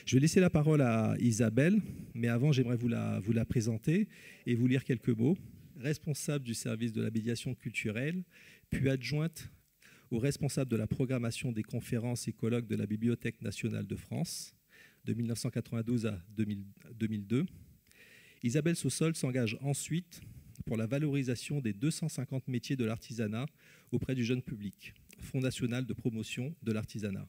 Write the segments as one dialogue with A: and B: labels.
A: Je vais laisser la parole à Isabelle, mais avant, j'aimerais vous la présenter et vous lire quelques mots. Responsable du service de la médiation culturelle, puis adjointe au responsable de la programmation des conférences et colloques de la Bibliothèque nationale de France, de 1992 à 2002. Isabelle Saussol s'engage ensuite pour la valorisation des 250 métiers de l'artisanat auprès du jeune public, Fonds national de promotion de l'artisanat.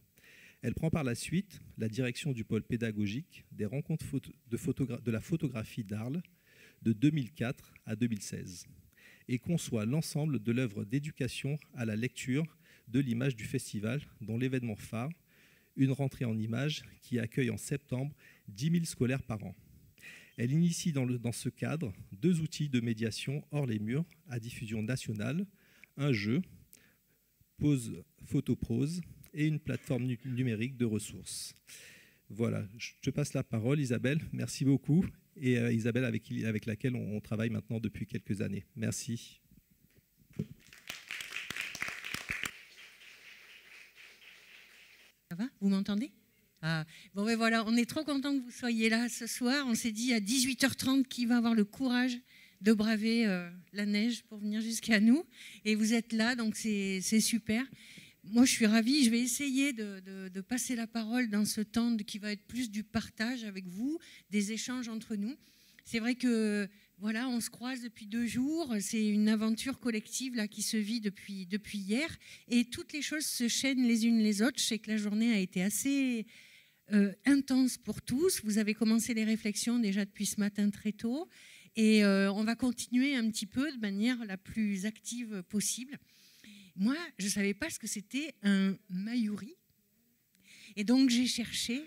A: Elle prend par la suite la direction du pôle pédagogique des rencontres de la photographie d'Arles de 2004 à 2016 et conçoit l'ensemble de l'œuvre d'éducation à la lecture de l'image du festival, dont l'événement phare, une rentrée en images qui accueille en septembre 10 000 scolaires par an. Elle initie dans ce cadre 2 outils de médiation hors les murs à diffusion nationale, un jeu, Pause Photoprose, et une plateforme numérique de ressources. Voilà, je te passe la parole, Isabelle. Merci beaucoup. Et Isabelle, avec laquelle on travaille maintenant depuis quelques années. Merci.
B: Ça va? Vous m'entendez? Bon, ben voilà, on est trop content que vous soyez là ce soir. On s'est dit à 18h30 qui va avoir le courage de braver la neige pour venir jusqu'à nous. Et vous êtes là, donc c'est super. Moi, je suis ravie. Je vais essayer de passer la parole dans ce temps qui va être plus du partage avec vous, des échanges entre nous. C'est vrai que voilà, on se croise depuis 2 jours. C'est une aventure collective là qui se vit depuis hier. Et toutes les choses se chaînent les unes les autres. Je sais que la journée a été assez intense pour tous. Vous avez commencé les réflexions déjà depuis ce matin très tôt. Et on va continuer un petit peu de manière la plus active possible. Moi, je ne savais pas ce que c'était un Mayuri. Et donc, j'ai cherché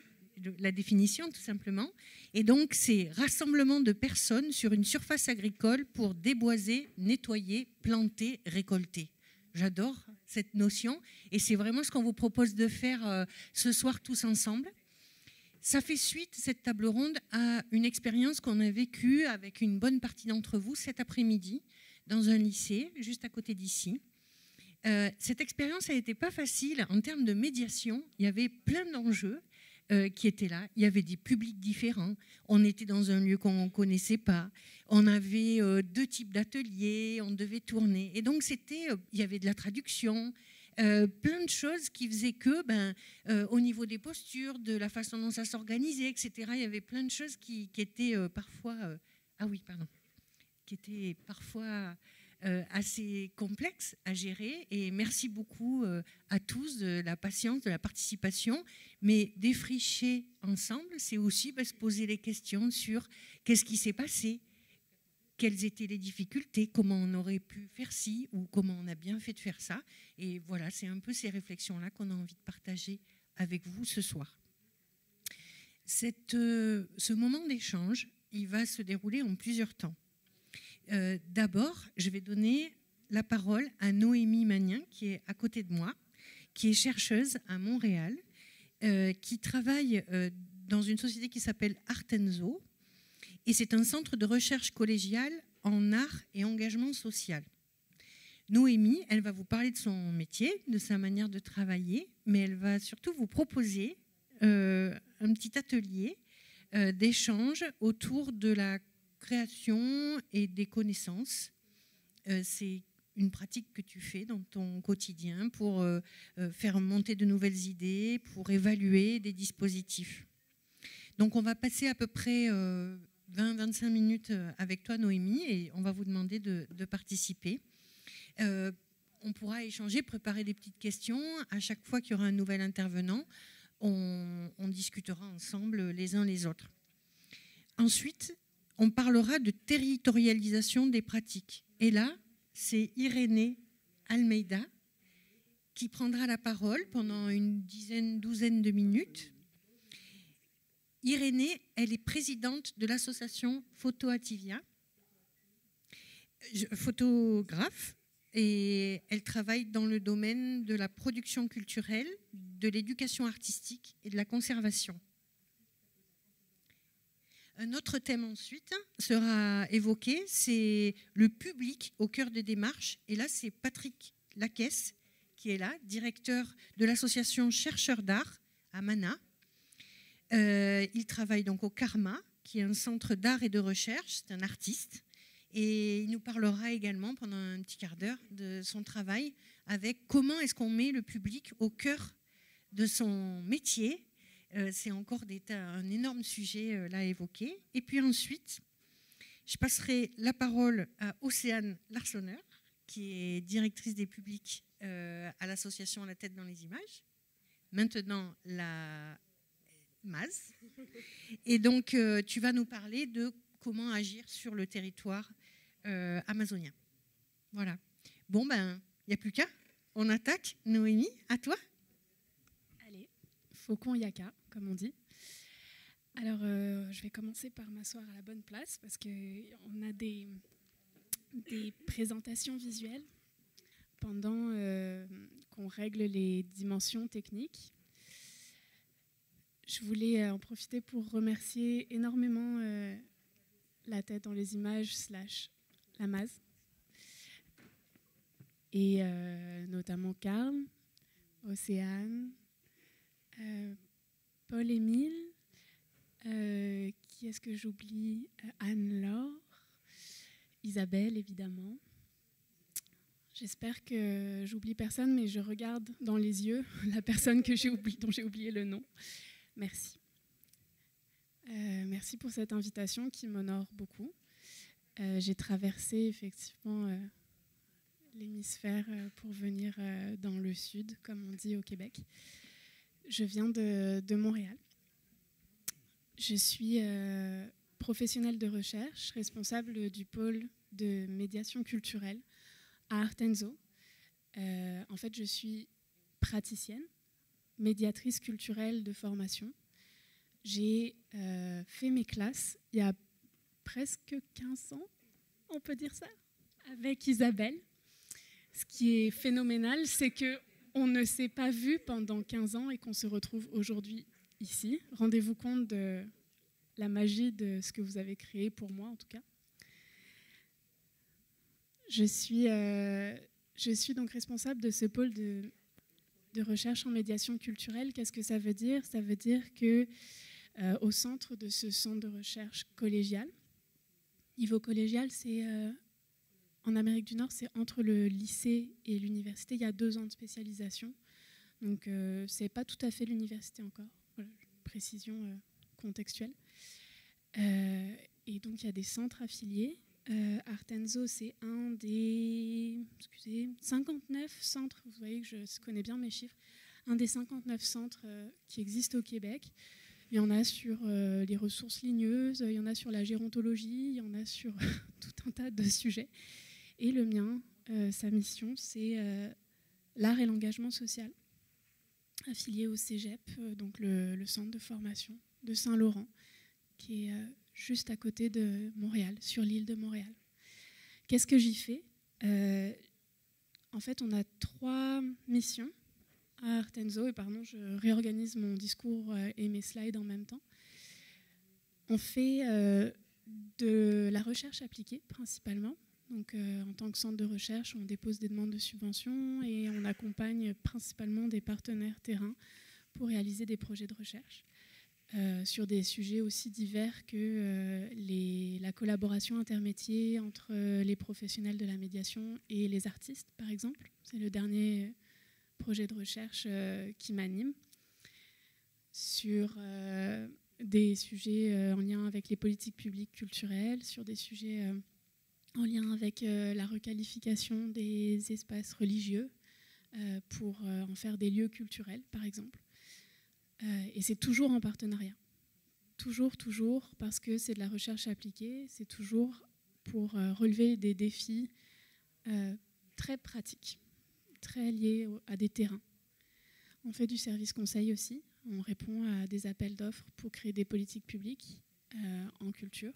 B: la définition, tout simplement. Et donc, c'est rassemblement de personnes sur une surface agricole pour déboiser, nettoyer, planter, récolter. J'adore cette notion. Et c'est vraiment ce qu'on vous propose de faire ce soir tous ensemble. Ça fait suite, cette table ronde, à une expérience qu'on a vécue avec une bonne partie d'entre vous cet après-midi dans un lycée, juste à côté d'ici. Cette expérience n'a été pas facile en termes de médiation. Il y avait plein d'enjeux qui étaient là. Il y avait des publics différents. On était dans un lieu qu'on ne connaissait pas. On avait 2 types d'ateliers. On devait tourner. Et donc, il y avait de la traduction, plein de choses qui faisaient que, au niveau des postures, de la façon dont ça s'organisait, etc., il y avait plein de choses qui étaient parfois... qui étaient parfois... assez complexe à gérer, et merci beaucoup à tous de la patience, de la participation, mais défricher ensemble, c'est aussi se poser les questions sur qu'est-ce qui s'est passé, quelles étaient les difficultés, comment on aurait pu faire ci, ou comment on a bien fait de faire ça, et voilà, c'est un peu ces réflexions-là qu'on a envie de partager avec vous ce soir. Ce moment d'échange, il va se dérouler en plusieurs temps. D'abord, je vais donner la parole à Noémie Magnin, qui est à côté de moi, qui est chercheuse à Montréal, qui travaille dans une société qui s'appelle Artenzo, et c'est un centre de recherche collégiale en art et engagement social. Noémie, elle va vous parler de son métier, de sa manière de travailler, mais elle va surtout vous proposer un petit atelier d'échange autour de la création et des connaissances. C'est une pratique que tu fais dans ton quotidien pour faire monter de nouvelles idées, pour évaluer des dispositifs. Donc on va passer à peu près 20-25 minutes avec toi, Noémie, et on va vous demander de participer. On pourra échanger, préparer des petites questions. À chaque fois qu'il y aura un nouvel intervenant, on discutera ensemble les uns les autres. Ensuite, on parlera de territorialisation des pratiques. Et là, c'est Irénée Almeida qui prendra la parole pendant une douzaine de minutes. Irénée, elle est présidente de l'association Photo Ativia, photographe, et elle travaille dans le domaine de la production culturelle, de l'éducation artistique et de la conservation. Un autre thème ensuite sera évoqué, c'est le public au cœur des démarches. Et là, c'est Patrick Lacaisse qui est là, directeur de l'association Chercheurs d'art à Mana. il travaille donc au Karma, qui est un centre d'art et de recherche. C'est un artiste. Et il nous parlera également pendant un petit quart d'heure de son travail avec comment est-ce qu'on met le public au cœur de son métier. C'est encore un énorme sujet là à évoquer. Et puis ensuite, je passerai la parole à Océane Larsonneur, qui est directrice des publics à l'association La Tête dans les images. Maintenant, la MAZ. Et donc, tu vas nous parler de comment agir sur le territoire amazonien. Voilà. Bon, ben, il n'y a plus qu'à. On attaque. Noémie, à toi.
C: Allez, faucon yaka, comme on dit. Alors, je vais commencer par m'asseoir à la bonne place parce qu'on a des présentations visuelles pendant qu'on règle les dimensions techniques. Je voulais en profiter pour remercier énormément La Tête dans les images / la MAZ et notamment Karl, Océane, Paul-Émile, qui est-ce que j'oublie, Anne-Laure, Isabelle évidemment. J'espère que j'oublie personne, mais je regarde dans les yeux la personne dont j'ai oublié le nom. Merci. Merci pour cette invitation qui m'honore beaucoup. J'ai traversé effectivement l'hémisphère pour venir dans le sud, comme on dit au Québec. Je viens de Montréal. Je suis professionnelle de recherche, responsable du pôle de médiation culturelle à Artenzo. En fait, je suis praticienne, médiatrice culturelle de formation. J'ai fait mes classes il y a presque 15 ans, on peut dire ça, avec Isabelle. Ce qui est phénoménal, c'est qu'on ne s'est pas vu pendant 15 ans et qu'on se retrouve aujourd'hui ici. Rendez-vous compte de la magie de ce que vous avez créé pour moi, en tout cas. Je suis donc responsable de ce pôle de recherche en médiation culturelle. Qu'est-ce que ça veut dire ? Ça veut dire qu'au centre de ce centre de recherche collégial, niveau collégial, c'est en Amérique du Nord, c'est entre le lycée et l'université. Il y a 2 ans de spécialisation. Donc, ce n'est pas tout à fait l'université encore. Voilà, précision contextuelle. Et donc, il y a des centres affiliés. Artenzo, c'est un des 59 centres, vous voyez que je connais bien mes chiffres, un des 59 centres qui existent au Québec. Il y en a sur les ressources ligneuses, il y en a sur la gérontologie, il y en a sur tout un tas de sujets. Et le mien, sa mission, c'est l'art et l'engagement social, affilié au Cégep, donc le centre de formation de Saint-Laurent, qui est juste à côté de Montréal, sur l'île de Montréal. Qu'est-ce que j'y fais ? En fait, on a 3 missions à Artenzo, et pardon, je réorganise mon discours et mes slides en même temps. On fait de la recherche appliquée, principalement. Donc, en tant que centre de recherche, on dépose des demandes de subventions et on accompagne principalement des partenaires terrain pour réaliser des projets de recherche. Sur des sujets aussi divers que la collaboration intermétier entre les professionnels de la médiation et les artistes, par exemple. C'est le dernier projet de recherche qui m'anime. Sur des sujets en lien avec les politiques publiques culturelles, sur des sujets en lien avec la requalification des espaces religieux pour en faire des lieux culturels, par exemple. Et c'est toujours en partenariat. Toujours, parce que c'est de la recherche appliquée, c'est toujours pour relever des défis très pratiques, très liés à des terrains. On fait du service conseil aussi, on répond à des appels d'offres pour créer des politiques publiques en culture,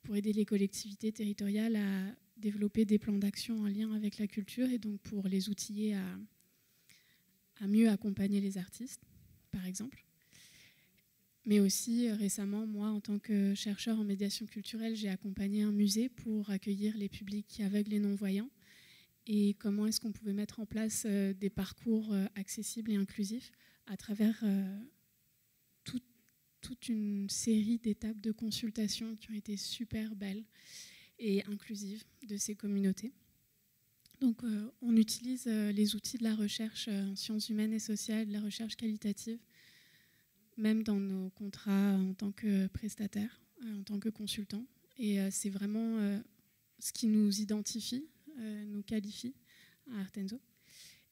C: pour aider les collectivités territoriales à développer des plans d'action en lien avec la culture et donc pour les outiller à mieux accompagner les artistes, par exemple. Mais aussi, récemment, moi, en tant que chercheur en médiation culturelle, j'ai accompagné un musée pour accueillir les publics aveugles et non-voyants. Et comment est-ce qu'on pouvait mettre en place des parcours accessibles et inclusifs à travers toute une série d'étapes de consultation qui ont été super belles et inclusives de ces communautés. Donc, on utilise les outils de la recherche en sciences humaines et sociales, de la recherche qualitative, même dans nos contrats en tant que prestataire, en tant que consultant. Et c'est vraiment ce qui nous identifie, nous qualifie à Artenzo.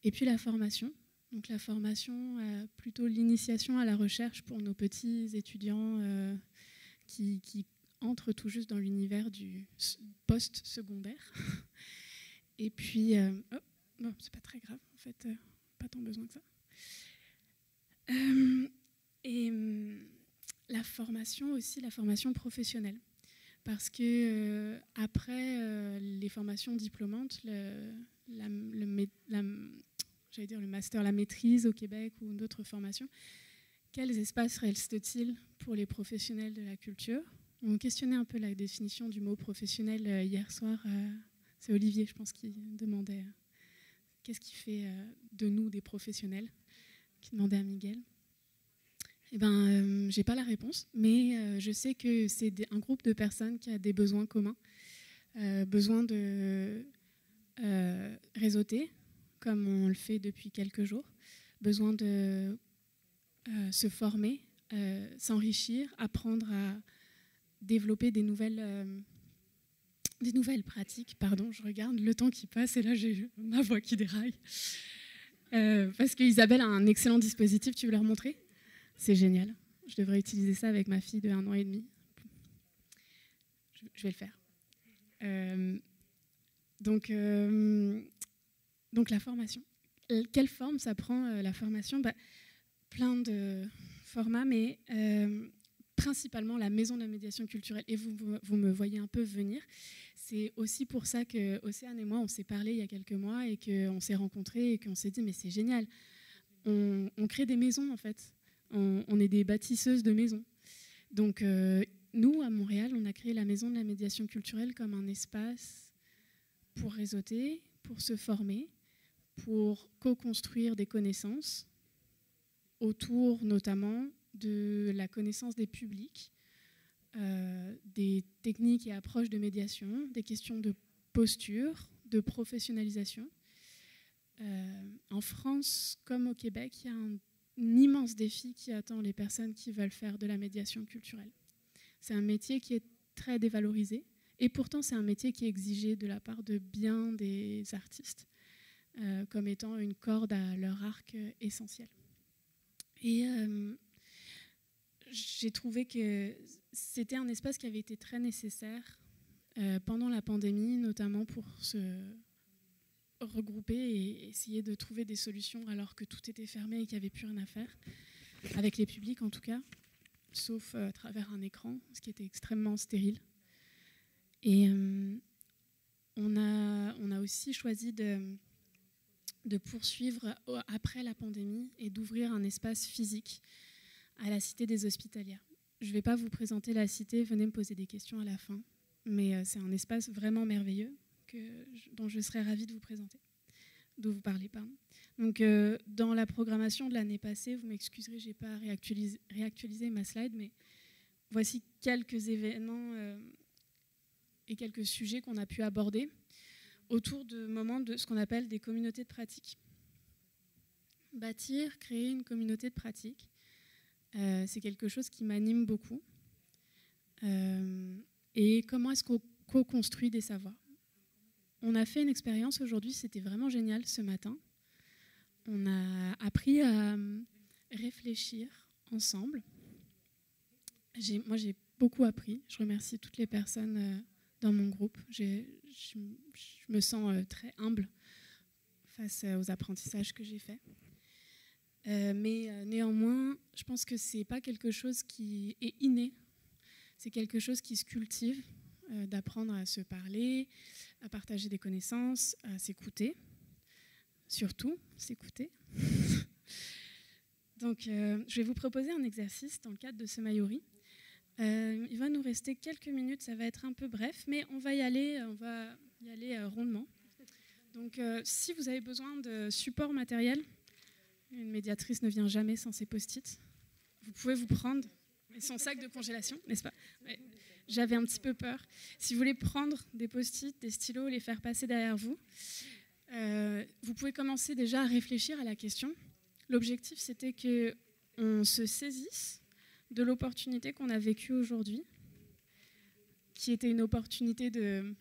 C: Et puis la formation. Donc la formation, plutôt l'initiation à la recherche pour nos petits étudiants qui entrent tout juste dans l'univers du post-secondaire. Et puis, non, c'est pas très grave, en fait, pas tant besoin que ça. La formation aussi, la formation professionnelle. Parce que après les formations diplômantes, j'allais dire le master, la maîtrise au Québec ou d'autres formations, quels espaces restent-ils pour les professionnels de la culture? On questionnait un peu la définition du mot professionnel hier soir. C'est Olivier, je pense, qui demandait qu'est-ce qui fait de nous des professionnels, qui demandait à Miguel. Eh ben, j'ai pas la réponse, mais je sais que c'est un groupe de personnes qui a des besoins communs, besoin de réseauter, comme on le fait depuis quelques jours, besoin de se former, s'enrichir, apprendre à développer des nouvelles pratiques. Pardon, je regarde le temps qui passe et là j'ai ma voix qui déraille. Parce qu'Isabelle a un excellent dispositif, tu veux leur montrer ? C'est génial. Je devrais utiliser ça avec ma fille de 1 an et demi. Je vais le faire. Donc la formation. Quelle forme ça prend la formation ? Plein de formats, mais principalement la maison de la médiation culturelle. Et vous me voyez un peu venir. C'est aussi pour ça que Océane et moi, on s'est parlé il y a quelques mois et qu'on s'est rencontrés et qu'on s'est dit, mais c'est génial. On crée des maisons, en fait. On est des bâtisseuses de maisons. Donc, nous, à Montréal, on a créé la maison de la médiation culturelle comme un espace pour réseauter, pour se former, pour co-construire des connaissances autour notamment de la connaissance des publics, des techniques et approches de médiation, des questions de posture, de professionnalisation. En France, comme au Québec, il y a un immense défi qui attend les personnes qui veulent faire de la médiation culturelle. C'est un métier qui est très dévalorisé et pourtant c'est un métier qui est exigé de la part de bien des artistes comme étant une corde à leur arc essentielle. Et j'ai trouvé que c'était un espace qui avait été très nécessaire pendant la pandémie, notamment pour se regrouper et essayer de trouver des solutions alors que tout était fermé et qu'il n'y avait plus rien à faire, avec les publics en tout cas, sauf à travers un écran, ce qui était extrêmement stérile. Et on a aussi choisi de poursuivre après la pandémie et d'ouvrir un espace physique à la Cité des Hospitalières. Je ne vais pas vous présenter la cité, venez me poser des questions à la fin, mais c'est un espace vraiment merveilleux dont je serais ravie de vous présenter, de vous parler. Pardon. Donc, dans la programmation de l'année passée, vous m'excuserez, je n'ai pas réactualisé ma slide, mais voici quelques événements et quelques sujets qu'on a pu aborder autour de moments de ce qu'on appelle des communautés de pratique. Bâtir, créer une communauté de pratique, c'est quelque chose qui m'anime beaucoup. Et comment est-ce qu'on co-construit des savoirs ? On a fait une expérience aujourd'hui, c'était vraiment génial ce matin. On a appris à réfléchir ensemble. Moi, j'ai beaucoup appris. Je remercie toutes les personnes dans mon groupe. Je me sens très humble face aux apprentissages que j'ai faits. Mais néanmoins, je pense que ce n'est pas quelque chose qui est inné. C'est quelque chose qui se cultive, d'apprendre à se parler, à partager des connaissances, à s'écouter. Surtout, s'écouter. Donc, je vais vous proposer un exercice dans le cadre de ce Mayuri. Il va nous rester quelques minutes, ça va être un peu bref, mais on va y aller rondement. Donc, si vous avez besoin de support matériel, une médiatrice ne vient jamais sans ses post-it. Vous pouvez vous prendre Et son sac de congélation, n'est-ce pas? Ouais. J'avais un petit peu peur. Si vous voulez prendre des post-it, des stylos, les faire passer derrière vous, vous pouvez commencer déjà à réfléchir à la question. L'objectif, c'était qu'on se saisisse de l'opportunité qu'on a vécue aujourd'hui, qui était une opportunité de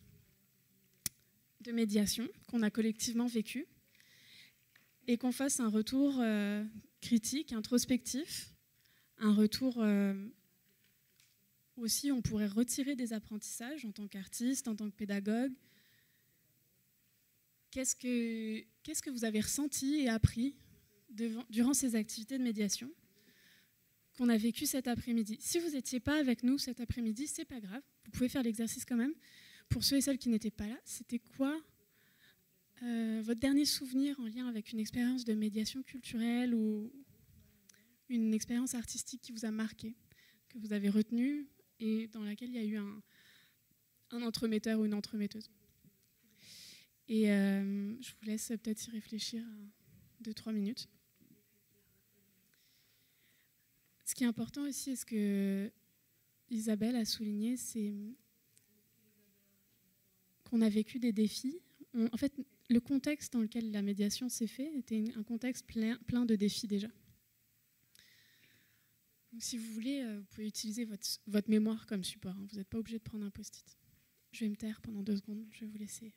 C: médiation qu'on a collectivement vécue, et qu'on fasse un retour critique, introspectif, un retour aussi, on pourrait retirer des apprentissages en tant qu'artiste, en tant que pédagogue. Qu'est-ce que vous avez ressenti et appris durant ces activités de médiation qu'on a vécues cet après-midi? Si vous n'étiez pas avec nous cet après-midi, c'est pas grave, vous pouvez faire l'exercice quand même. Pour ceux et celles qui n'étaient pas là, c'était quoi votre dernier souvenir en lien avec une expérience de médiation culturelle ou une expérience artistique qui vous a marqué, que vous avez retenu et dans laquelle il y a eu un entremetteur ou une entremetteuse? Et je vous laisse peut-être y réfléchir 2-3 minutes. Ce qui est important aussi, et ce que Isabelle a souligné, c'est qu'on a vécu des défis. En fait, le contexte dans lequel la médiation s'est faite était un contexte plein de défis déjà. Donc, si vous voulez, vous pouvez utiliser votre mémoire comme support. Vous n'êtes pas obligé de prendre un post-it. Je vais me taire pendant 2 secondes. Je vais vous laisser.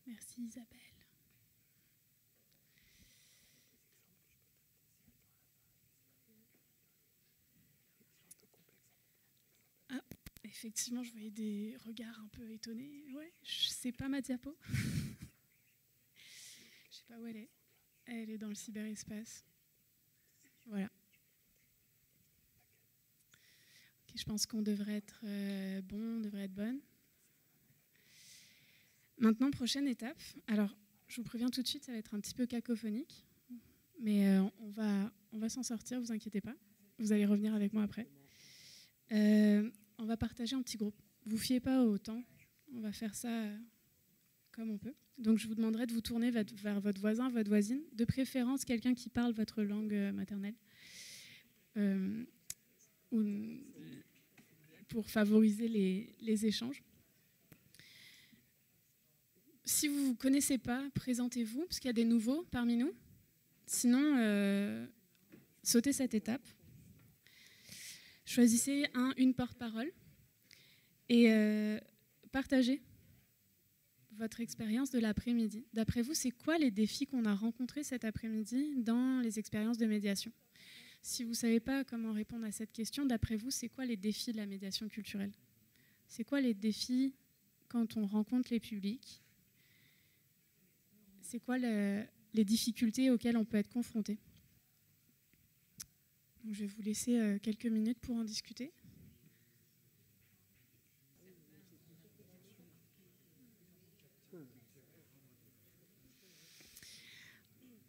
C: Merci Isabelle. Ah, effectivement, je voyais des regards un peu étonnés. Ouais, c'est pas ma diapo. Je sais pas où elle est. Elle est dans le cyberespace. Voilà. Okay, je pense qu'on devrait être bon, on devrait être bonne. Maintenant, prochaine étape. Alors, je vous préviens tout de suite, ça va être un petit peu cacophonique, mais on va s'en sortir, vous inquiétez pas. Vous allez revenir avec moi après. On va partager en petits groupes. Vous fiez pas au temps, on va faire ça comme on peut. Donc, je vous demanderai de vous tourner vers votre voisin, votre voisine, de préférence quelqu'un qui parle votre langue maternelle, pour favoriser les échanges. Si vous ne connaissez pas, présentez-vous, parce qu'il y a des nouveaux parmi nous. Sinon, sautez cette étape. Choisissez une porte-parole et partagez votre expérience de l'après-midi. D'après vous, c'est quoi les défis qu'on a rencontrés cet après-midi dans les expériences de médiation? Si vous ne savez pas comment répondre à cette question, d'après vous, c'est quoi les défis de la médiation culturelle? C'est quoi les défis quand on rencontre les publics? C'est quoi les difficultés auxquelles on peut être confronté? Donc, je vais vous laisser quelques minutes pour en discuter.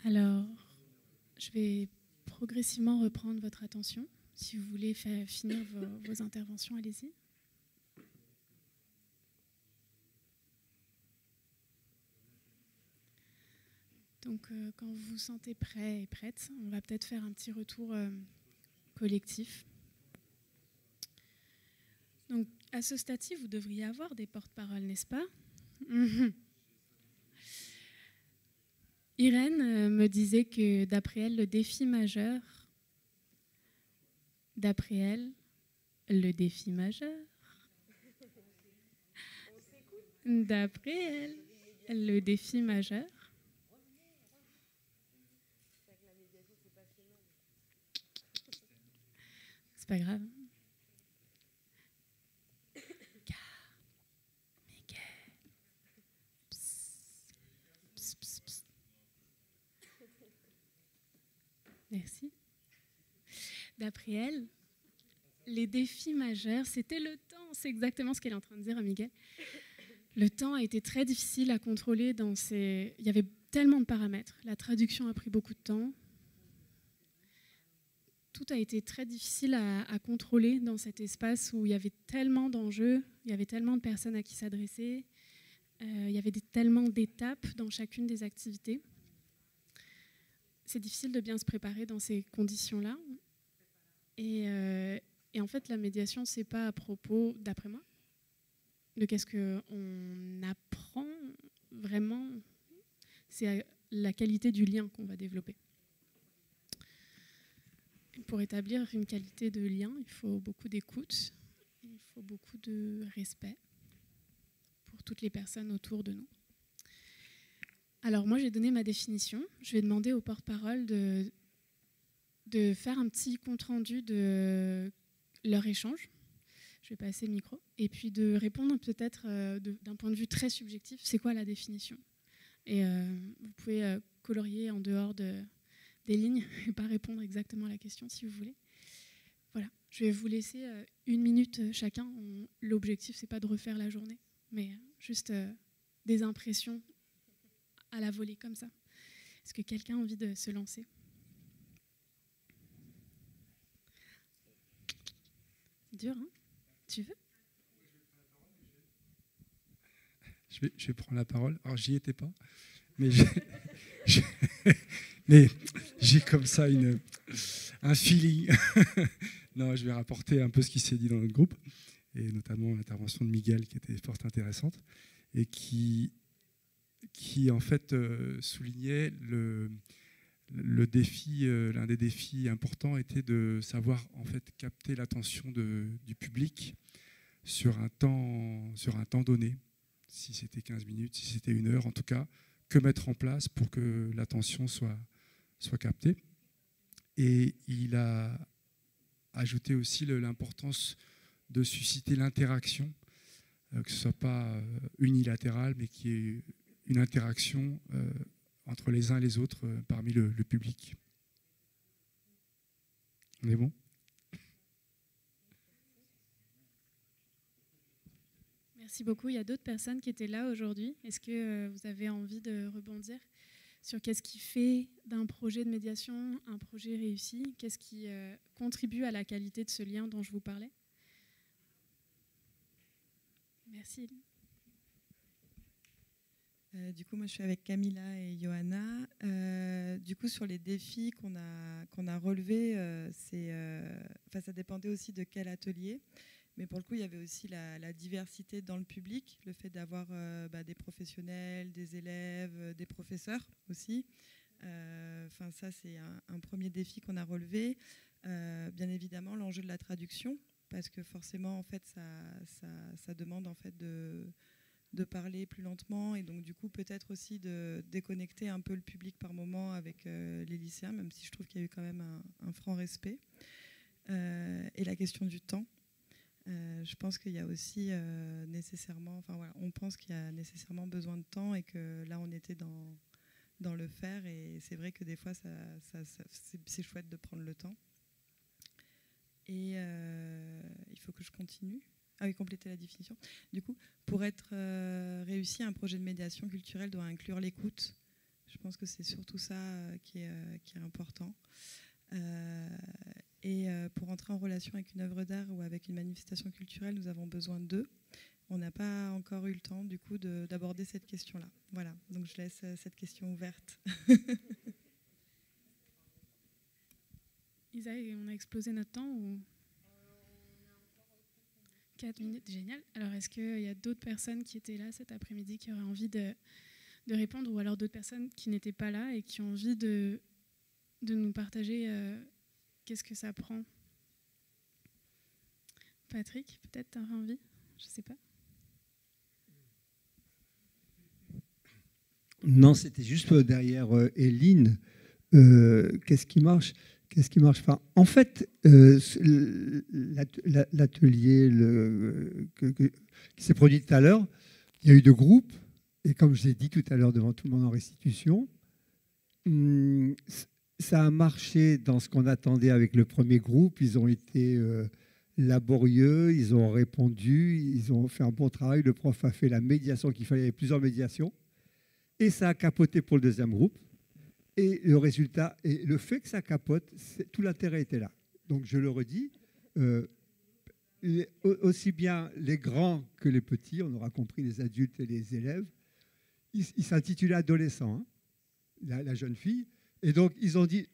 C: Alors, je vais progressivement reprendre votre attention. Si vous voulez finir vos interventions, allez-y. Donc, quand vous vous sentez prêt et prête, on va peut-être faire un petit retour collectif. Donc, à ce stade-ci, vous devriez avoir des porte-paroles, n'est-ce pas? Irène me disait que d'après elle, le défi majeur, d'après elle, le défi majeur, d'après elle, le défi majeur, c'est pas grave. Merci. D'après elle, les défis majeurs, c'était le temps. C'est exactement ce qu'elle est en train de dire à Miguel. Le temps a été très difficile à contrôler. Il y avait tellement de paramètres. La traduction a pris beaucoup de temps. Tout a été très difficile à contrôler dans cet espace où il y avait tellement d'enjeux, il y avait tellement de personnes à qui s'adresser, il y avait tellement d'étapes dans chacune des activités. C'est difficile de bien se préparer dans ces conditions-là. Et en fait, la médiation, c'est pas à propos, d'après moi, de qu'est-ce qu'on apprend vraiment. C'est la qualité du lien qu'on va développer. Pour établir une qualité de lien, il faut beaucoup d'écoute, il faut beaucoup de respect pour toutes les personnes autour de nous. Alors moi, j'ai donné ma définition. Je vais demander au porte-parole de faire un petit compte-rendu de leur échange. Je vais passer le micro. Et puis de répondre peut-être d'un point de vue très subjectif, c'est quoi la définition ? Et vous pouvez colorier en dehors des lignes et pas répondre exactement à la question si vous voulez. Voilà, je vais vous laisser 1 minute chacun. L'objectif, c'est pas de refaire la journée, mais juste des impressions à la volée comme ça. Est-ce que quelqu'un a envie de se lancer ? C'est dur, hein ? Tu veux ?
D: Je vais prendre la parole. Alors, j'y étais pas, mais j'ai comme ça un feeling. Non, je vais rapporter un peu ce qui s'est dit dans notre groupe, et notamment l'intervention de Miguel qui était fort intéressante et qui en fait soulignait le défi, l'un des défis importants était de savoir en fait capter l'attention du public sur un temps donné, si c'était 15 minutes, si c'était 1 heure, en tout cas, que mettre en place pour que l'attention soit captée. Et il a ajouté aussi l'importance de susciter l'interaction, que ce ne soit pas unilatéral, mais qu'il y ait une interaction entre les uns et les autres parmi le public. On est bon ?
C: Merci beaucoup. Il y a d'autres personnes qui étaient là aujourd'hui. Est-ce que vous avez envie de rebondir sur qu'est-ce qui fait d'un projet de médiation un projet réussi ? Qu'est-ce qui contribue à la qualité de ce lien dont je vous parlais ? Merci.
E: Du coup, moi, je suis avec Camilla et Johanna. Du coup, sur les défis qu'on a relevés, ça dépendait aussi de quel atelier. Mais pour le coup, il y avait aussi la diversité dans le public, le fait d'avoir des professionnels, des élèves, des professeurs aussi. Ça, c'est un premier défi qu'on a relevé. Bien évidemment, l'enjeu de la traduction, parce que forcément, en fait, ça demande en fait de parler plus lentement et donc du coup peut-être aussi de déconnecter un peu le public par moment avec les lycéens, même si je trouve qu'il y a eu quand même un franc respect. Et la question du temps. Je pense qu'il y a aussi nécessairement, on pense qu'il y a nécessairement besoin de temps et que là on était dans le faire et c'est vrai que des fois c'est chouette de prendre le temps. Et il faut que je continue. Ah oui, compléter la définition. Du coup, pour être réussi, un projet de médiation culturelle doit inclure l'écoute. Je pense que c'est surtout ça qui est important. Et pour entrer en relation avec une œuvre d'art ou avec une manifestation culturelle, nous avons besoin d'eux. On n'a pas encore eu le temps, du coup, d'aborder cette question-là. Voilà, donc je laisse cette question ouverte.
C: Isa, on a explosé notre temps ou 4 minutes, génial. Alors, est-ce qu'il y a d'autres personnes qui étaient là cet après-midi qui auraient envie de répondre, ou alors d'autres personnes qui n'étaient pas là et qui ont envie de nous partager qu'est-ce que ça prend. Patrick, peut-être tu auras envie, je ne sais pas.
F: Non, c'était juste derrière Eline. Qu'est-ce qui marche enfin, en fait, l'atelier qui s'est produit tout à l'heure, il y a eu 2 groupes. Et comme je l'ai dit tout à l'heure devant tout le monde en restitution, ça a marché dans ce qu'on attendait avec le premier groupe. Ils ont été laborieux, ils ont répondu, ils ont fait un bon travail. Le prof a fait la médiation qu'il fallait, il y avait plusieurs médiations. Et ça a capoté pour le deuxième groupe. Et le résultat, et le fait que ça capote, tout l'intérêt était là. Donc je le redis, aussi bien les grands que les petits, on aura compris les adultes et les élèves, il s'intitulait Adolescent, hein, la jeune fille. Et donc ils ont dit,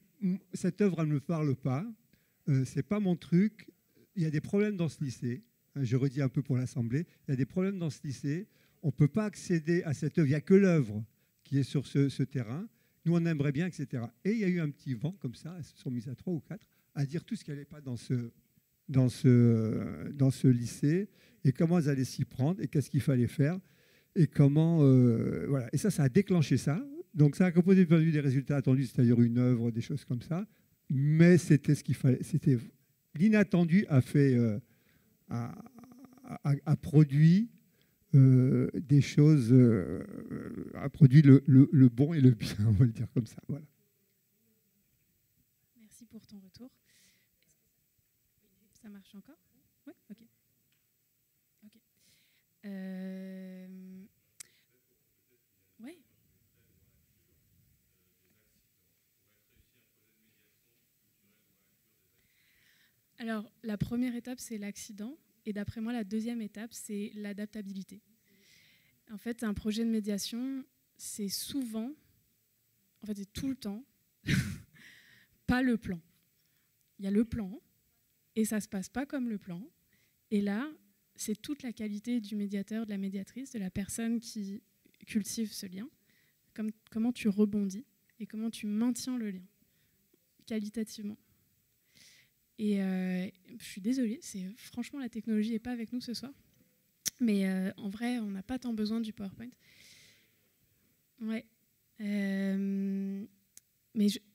F: cette œuvre, elle ne me parle pas, c'est pas mon truc, il y a des problèmes dans ce lycée, hein, je redis un peu pour l'Assemblée, il y a des problèmes dans ce lycée, on ne peut pas accéder à cette œuvre, il n'y a que l'œuvre qui est sur ce terrain. Nous, on aimerait bien, etc. Et il y a eu un petit vent comme ça, elles se sont mises à 3 ou 4, à dire tout ce qui n'allait pas dans ce lycée, et comment elles allaient s'y prendre, et qu'est-ce qu'il fallait faire, et comment... voilà. Et ça a déclenché ça. Donc ça a composé des résultats attendus, c'est-à-dire une œuvre, des choses comme ça. Mais c'était ce qu'il fallait. C'était l'inattendu a produit... des choses, a produit le bon et le bien, on va le dire comme ça. Voilà.
C: Merci pour ton retour. Ça marche encore? Oui, ok. Oui. Alors, la première étape, c'est l'accident. Et d'après moi, la deuxième étape, c'est l'adaptabilité. En fait, un projet de médiation, c'est souvent, en fait, c'est tout le temps, pas le plan. Il y a le plan, et ça ne se passe pas comme le plan. Et là, c'est toute la qualité du médiateur, de la médiatrice, de la personne qui cultive ce lien, comment tu rebondis et comment tu maintiens le lien, qualitativement. Et je suis désolée, franchement, la technologie n'est pas avec nous ce soir. Mais en vrai, on n'a pas tant besoin du PowerPoint. Ouais.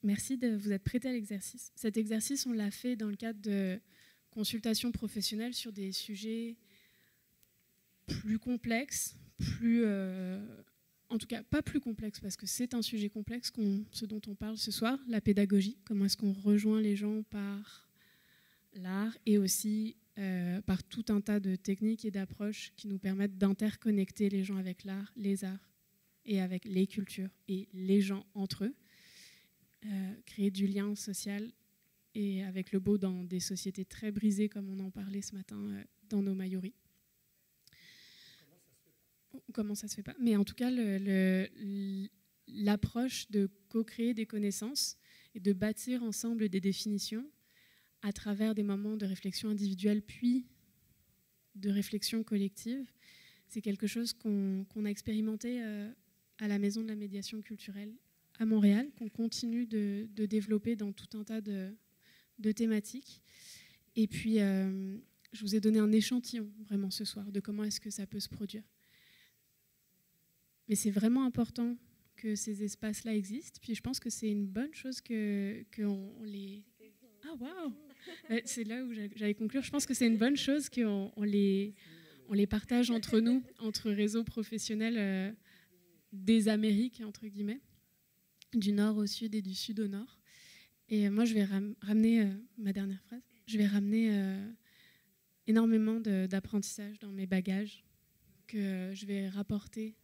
C: Merci de vous être prêté à l'exercice. Cet exercice, on l'a fait dans le cadre de consultations professionnelles sur des sujets plus complexes, en tout cas pas plus complexes, parce que c'est un sujet complexe, ce dont on parle ce soir, la pédagogie. Comment est-ce qu'on rejoint les gens par l'art et aussi par tout un tas de techniques et d'approches qui nous permettent d'interconnecter les gens avec l'art, les arts et avec les cultures et les gens entre eux, créer du lien social et avec le beau dans des sociétés très brisées comme on en parlait ce matin dans nos Mayoris. Comment ça se fait pas? Mais en tout cas, l'approche de co-créer des connaissances et de bâtir ensemble des définitions à travers des moments de réflexion individuelle puis de réflexion collective, c'est quelque chose qu'on a expérimenté à la Maison de la médiation culturelle à Montréal, qu'on continue de développer dans tout un tas de thématiques. Et puis, je vous ai donné un échantillon vraiment ce soir de comment est-ce que ça peut se produire. Mais c'est vraiment important que ces espaces-là existent. Puis je pense que c'est une bonne chose qu'on les... Ah, waouh! C'est là où j'allais conclure. Je pense que c'est une bonne chose qu'on les partage entre nous, entre réseaux professionnels des Amériques, entre guillemets, du nord au sud et du sud au nord. Et moi, je vais ramener, ma dernière phrase, je vais ramener énormément d'apprentissage dans mes bagages que je vais rapporter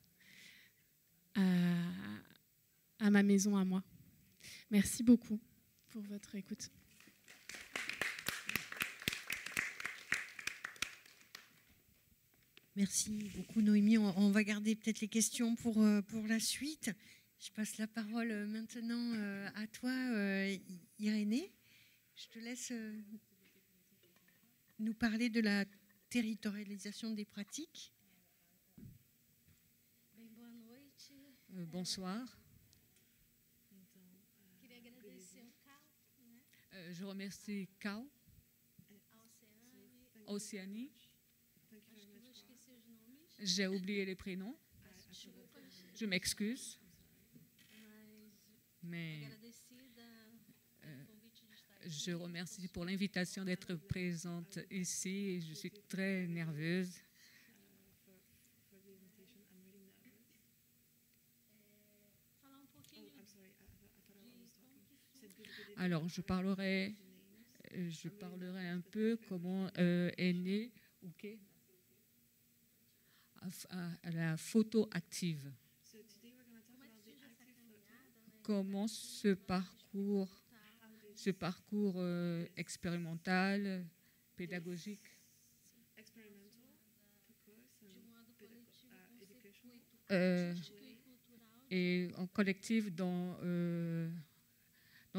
C: à ma maison, à moi. Merci beaucoup pour votre écoute.
B: Merci beaucoup, Noémie. On va garder peut-être les questions pour la suite. Je passe la parole maintenant à toi, Irénée. Je te laisse nous parler de la territorialisation des pratiques.
G: Bonsoir. Je remercie CAO, Océanie. J'ai oublié les prénoms. Je m'excuse. Mais je remercie pour l'invitation d'être présente ici. Je suis très nerveuse. Alors, je parlerai un peu comment est née la photo active. Comment ce parcours expérimental, pédagogique et en collectif dans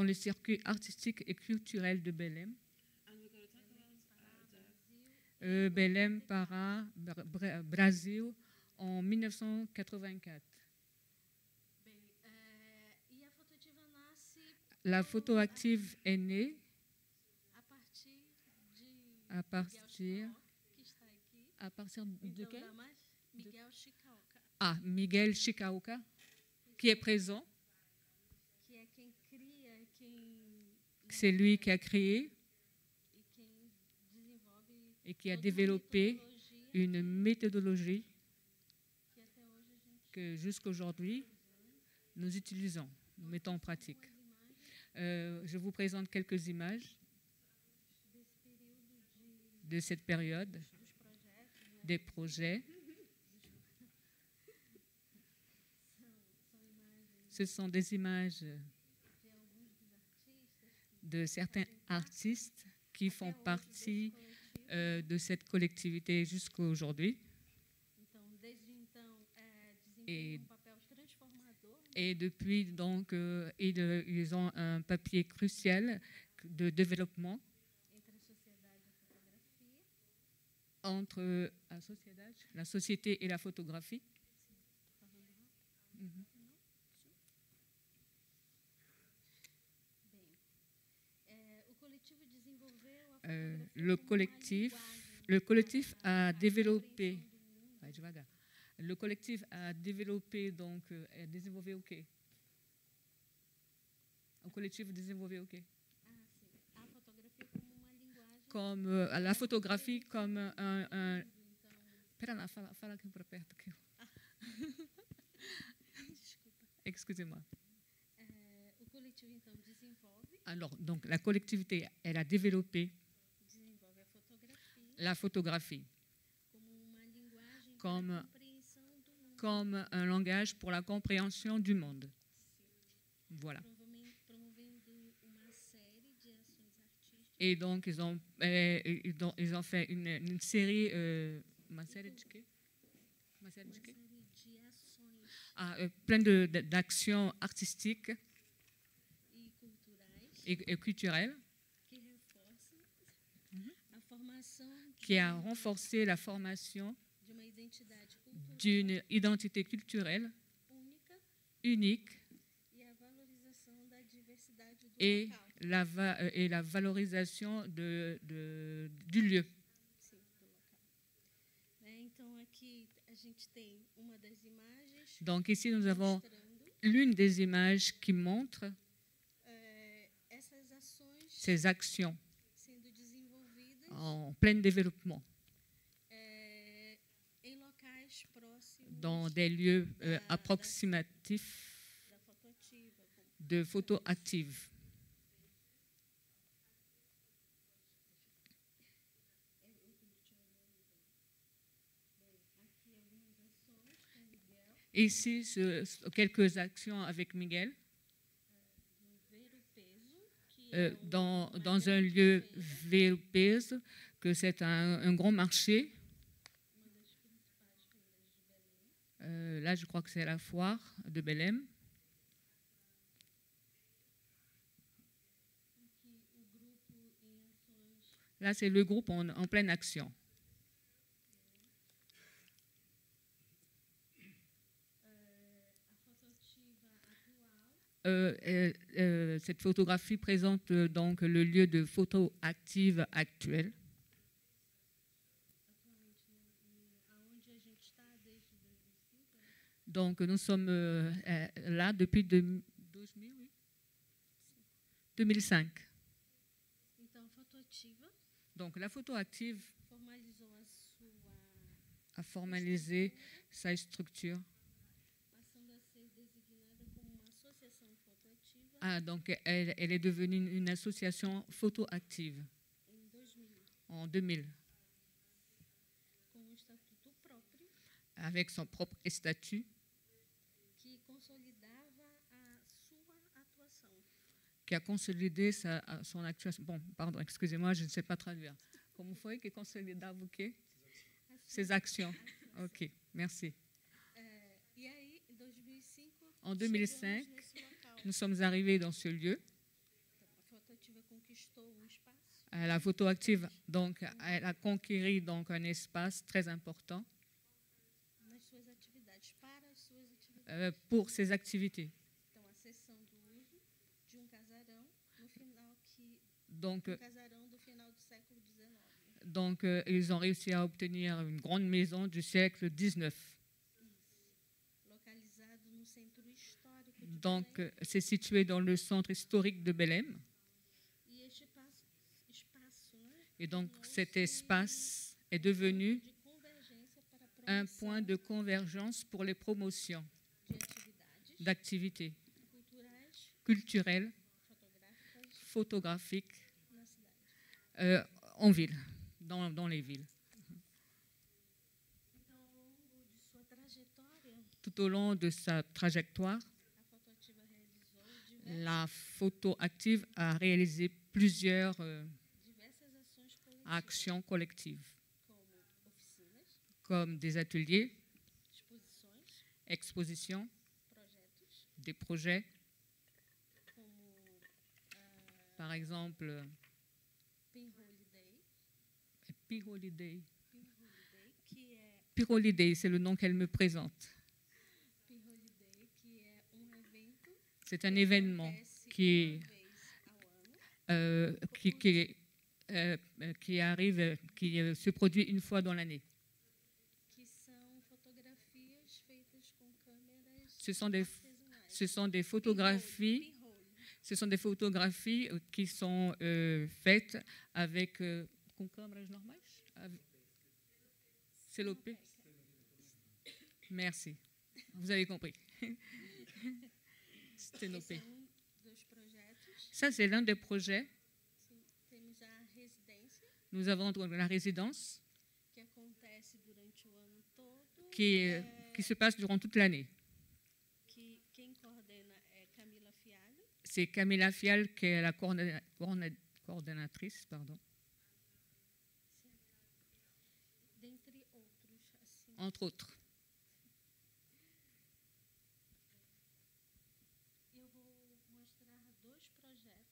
G: le circuit artistique et culturel de Belém. Belém Pará, Brésil, en 1984. La photo active est née à partir de quel? Miguel Chicauca, qui est présent. C'est lui qui a créé et qui a développé une méthodologie que jusqu'à aujourd'hui nous utilisons, nous mettons en pratique. Je vous présente quelques images de cette période, des projets. Ce sont des images de certains artistes qui font partie de cette collectivité jusqu'à aujourd'hui. Et depuis, donc, ils ont un papier crucial de développement entre la société et la photographie. Le collectif a développé. Le collectif a développé donc desenvolveu o quê? O coletivo desenvolveu o quê? Comme la photographie comme un. Espera lá, fala aqui para perto. Excusez-moi. Alors, donc, la collectivité, elle a développé la photographie comme un langage pour la compréhension du monde. Voilà. Et donc, ils ont fait une série, plein d'actions artistiques et culturelles qui a renforcé la formation d'une identité culturelle unique et la valorisation du lieu. Donc ici, nous avons l'une des images qui montre ces actions en plein développement dans des lieux approximatifs de photo active. Ici, quelques actions avec Miguel dans un lieu Ver o Peso, que c'est un grand marché. Là, je crois que c'est la foire de Belém. Là, c'est le groupe en pleine action. Cette photographie présente donc le lieu de photo active actuel. Donc nous sommes là depuis 2005. Donc la photo active a formalisé sa structure. Donc elle est devenue une association photo active en 2000, avec son propre statut qui a consolidé son actuation. Bon, pardon, excusez-moi, je ne sais pas traduire. Como foi que consolidava o quê? Ses actions. Ok, merci. En 2005, nous sommes arrivés dans ce lieu. La photo active, donc, elle a conquéri donc un espace très important pour ses activités. Donc, ils ont réussi à obtenir une grande maison du siècle XIX. Donc, c'est situé dans le centre historique de Belém. Et donc, cet espace est devenu un point de convergence pour les promotions d'activités culturelles, photographiques en ville, dans les villes. Tout au long de sa trajectoire, la photo active a réalisé plusieurs actions collectives, comme des ateliers, expositions, des projets, par exemple, Piroliday, c'est le nom qu'elle me présente. C'est un événement qui arrive, qui se produit une fois dans l'année. Ce sont des photographies qui sont faites avec com câmeras normais. CLOP. Merci. Vous avez compris. Ça, c'est l'un des projets. Nous avons la résidence qui se passe durant toute l'année. C'est Camila Fial qui est la coordonnatrice. Pardon. Entre autres.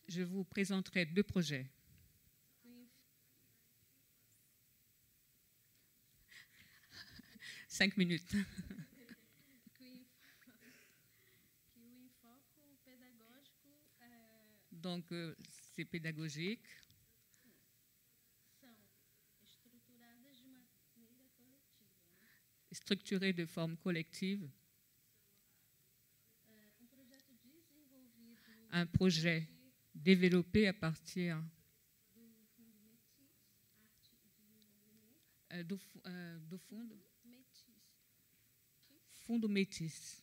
G: Je vous présenterai 2 projets. Cinq minutes. Donc, c'est pédagogique. Structuré de forme collective. Un projet développé à partir do Fundo Métis.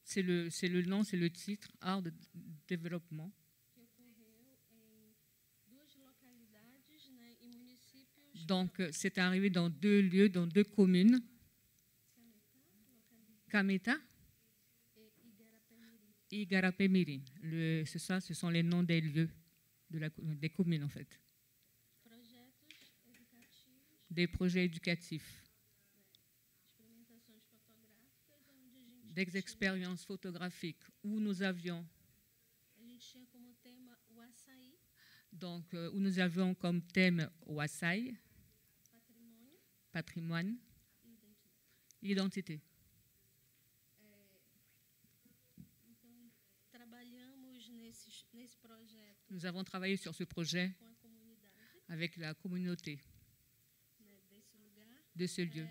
G: C'est le nom, c'est le titre, Art de développement. Donc, c'est arrivé dans 2 lieux, dans 2 communes. Cameta et Igarapé-Mirim. C'est ça, ce sont les noms des lieux, des communes en fait. Des projets éducatifs. Des expériences photographiques où nous avions où nous avions comme thème Wassai, patrimoine, identité. Nous avons travaillé sur ce projet avec la communauté de ce lieu.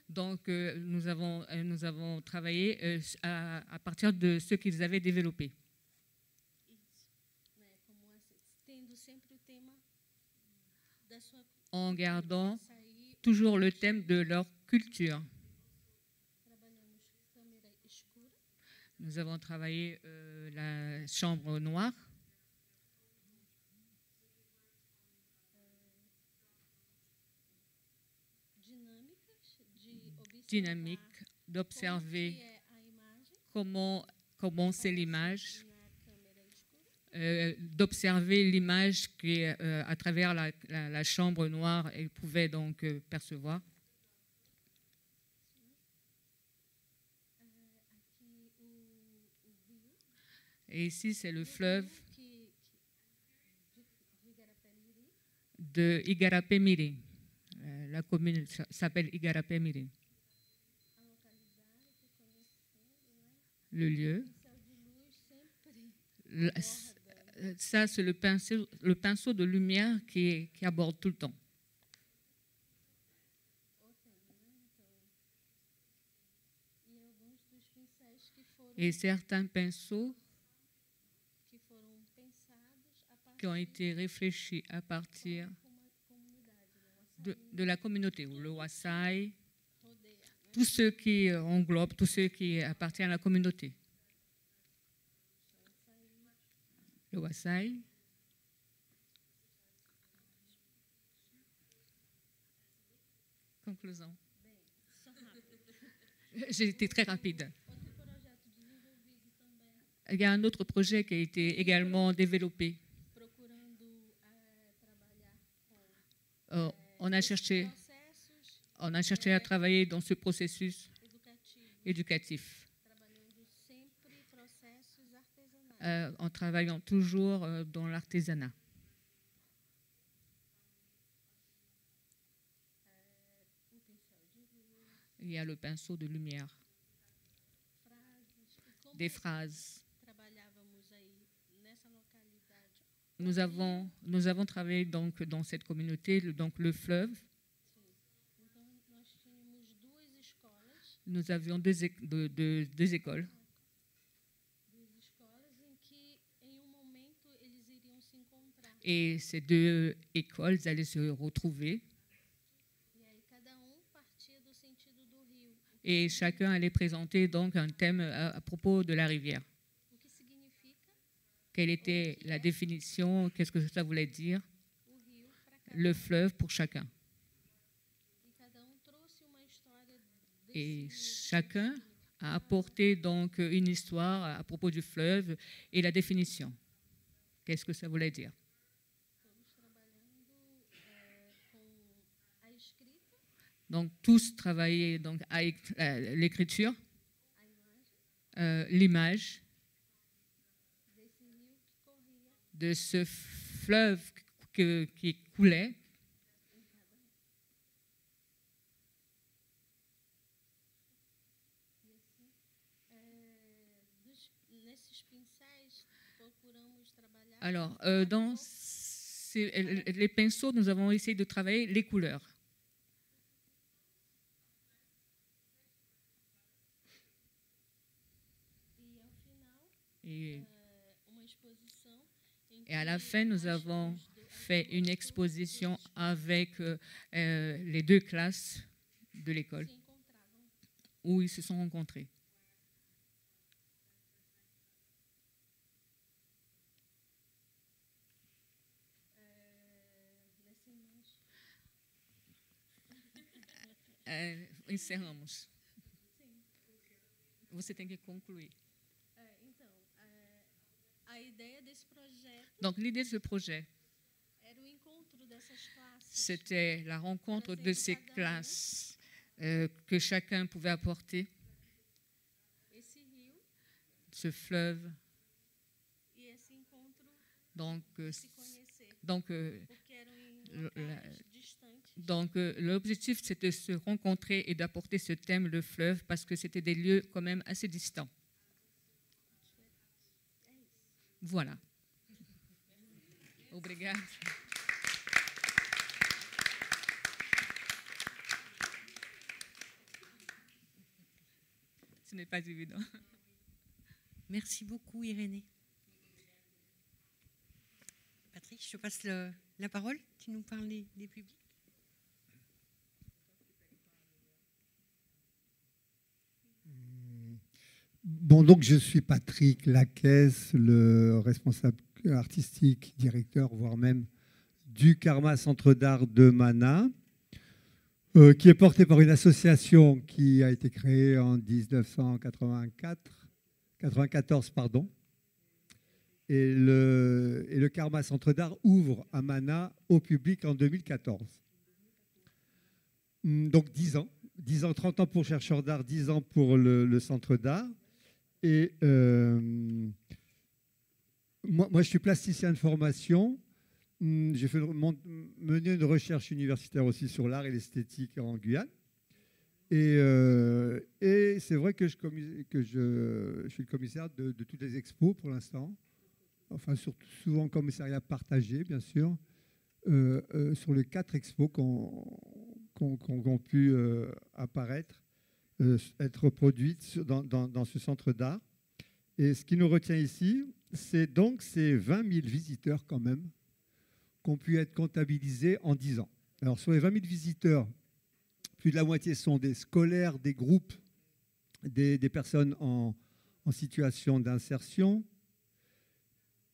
G: Donc, nous avons travaillé à partir de ce qu'ils avaient développé. En gardant toujours le thème de leur culture. Nous avons travaillé la chambre noire. Dynamique d'observer comment c'est l'image, d'observer l'image qui à travers la chambre noire, elle pouvait donc percevoir. Et ici, c'est le fleuve de Igarapé-Miri. La commune s'appelle Igarapé-Miri. Le lieu. Ça, c'est le pinceau de lumière qui aborde tout le temps. Et certains pinceaux qui ont été réfléchis à partir de la communauté, ou le Wasai, tous ceux qui englobent, tous ceux qui appartiennent à la communauté. Le Wasai. Conclusion. J'ai été très rapide. Il y a un autre projet qui a été également développé. On a cherché à travailler dans ce processus éducatif, en travaillant toujours dans l'artisanat. Il y a le pinceau de lumière, des phrases. Nous avons travaillé donc dans cette communauté, donc le fleuve. Nous avions deux écoles. Et ces deux écoles allaient se retrouver. Et chacun allait présenter donc un thème à propos de la rivière. Quelle était la définition? Qu'est-ce que ça voulait dire? Le fleuve pour chacun. Et chacun a apporté donc une histoire à propos du fleuve et la définition. Qu'est-ce que ça voulait dire? Donc tous travaillaient donc avec l'écriture, l'image de ce fleuve qui coulait. Alors, dans les pinceaux, nous avons essayé de travailler les couleurs. Et à la fin, nous avons fait une exposition avec les deux classes de l'école où ils se sont rencontrés. Encerramos. Você tem que concluir. Donc, l'idée de ce projet, c'était la rencontre de ces classes que chacun pouvait apporter, ce fleuve. Donc, l'objectif, c'était de se rencontrer et d'apporter ce thème, le fleuve, parce que c'était des lieux quand même assez distants. Voilà. Obrigada. Ce n'est pas évident.
B: Merci beaucoup, Irénée. Patrick, je te passe la parole. Tu nous parles des publics.
F: Bon, donc je suis Patrick Lacaisse, le responsable artistique, directeur, voire même du Karma Centre d'Art de Mana, qui est porté par une association qui a été créée en 1994, pardon. Et le Karma Centre d'Art ouvre à Mana au public en 2014. Donc 10 ans, 30 ans pour chercheurs d'art, 10 ans pour le Centre d'Art. Et moi, je suis plasticien de formation. J'ai mené une recherche universitaire aussi sur l'art et l'esthétique en Guyane. Et c'est vrai que je suis le commissaire de toutes les expos pour l'instant. Enfin, surtout souvent commissariat partagé, bien sûr, sur les 4 expos qui ont pu apparaître, être produites dans ce centre d'art. Et ce qui nous retient ici, c'est donc ces 20 000 visiteurs quand même qui ont pu être comptabilisés en 10 ans. Alors sur les 20 000 visiteurs, plus de la moitié sont des scolaires, des groupes, des personnes en situation d'insertion,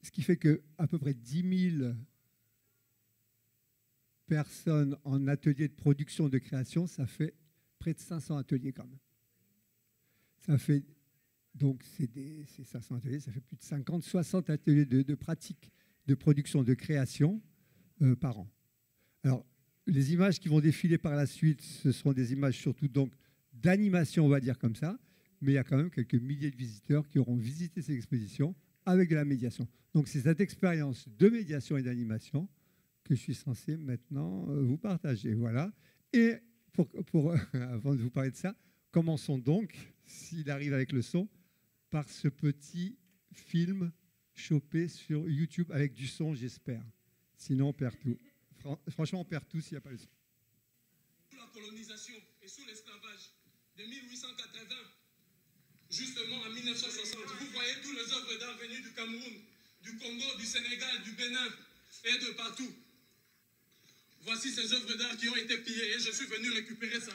F: ce qui fait qu'à peu près 10 000 personnes en ateliers de production, de création, ça fait près de 500 ateliers quand même. Ça fait, donc c'est 500 ateliers, ça fait plus de 50, 60 ateliers de pratique, de production, de création par an. Alors, les images qui vont défiler par la suite, ce seront des images surtout donc d'animation, on va dire comme ça, mais il y a quand même quelques milliers de visiteurs qui auront visité ces expositions avec de la médiation. Donc c'est cette expérience de médiation et d'animation que je suis censé maintenant vous partager. Voilà. Et avant de vous parler de ça, commençons donc, s'il arrive avec le son, par ce petit film chopé sur YouTube avec du son, j'espère. Sinon, on perd tout. Franchement, on perd tout s'il n'y a pas le son.
H: Sous la colonisation et sous l'esclavage de 1880 justement en 1960, vous voyez toutes les œuvres d'art venues du Cameroun, du Congo, du Sénégal, du Bénin et de partout. Voici ces œuvres d'art qui ont été pillées et je suis venu récupérer ça.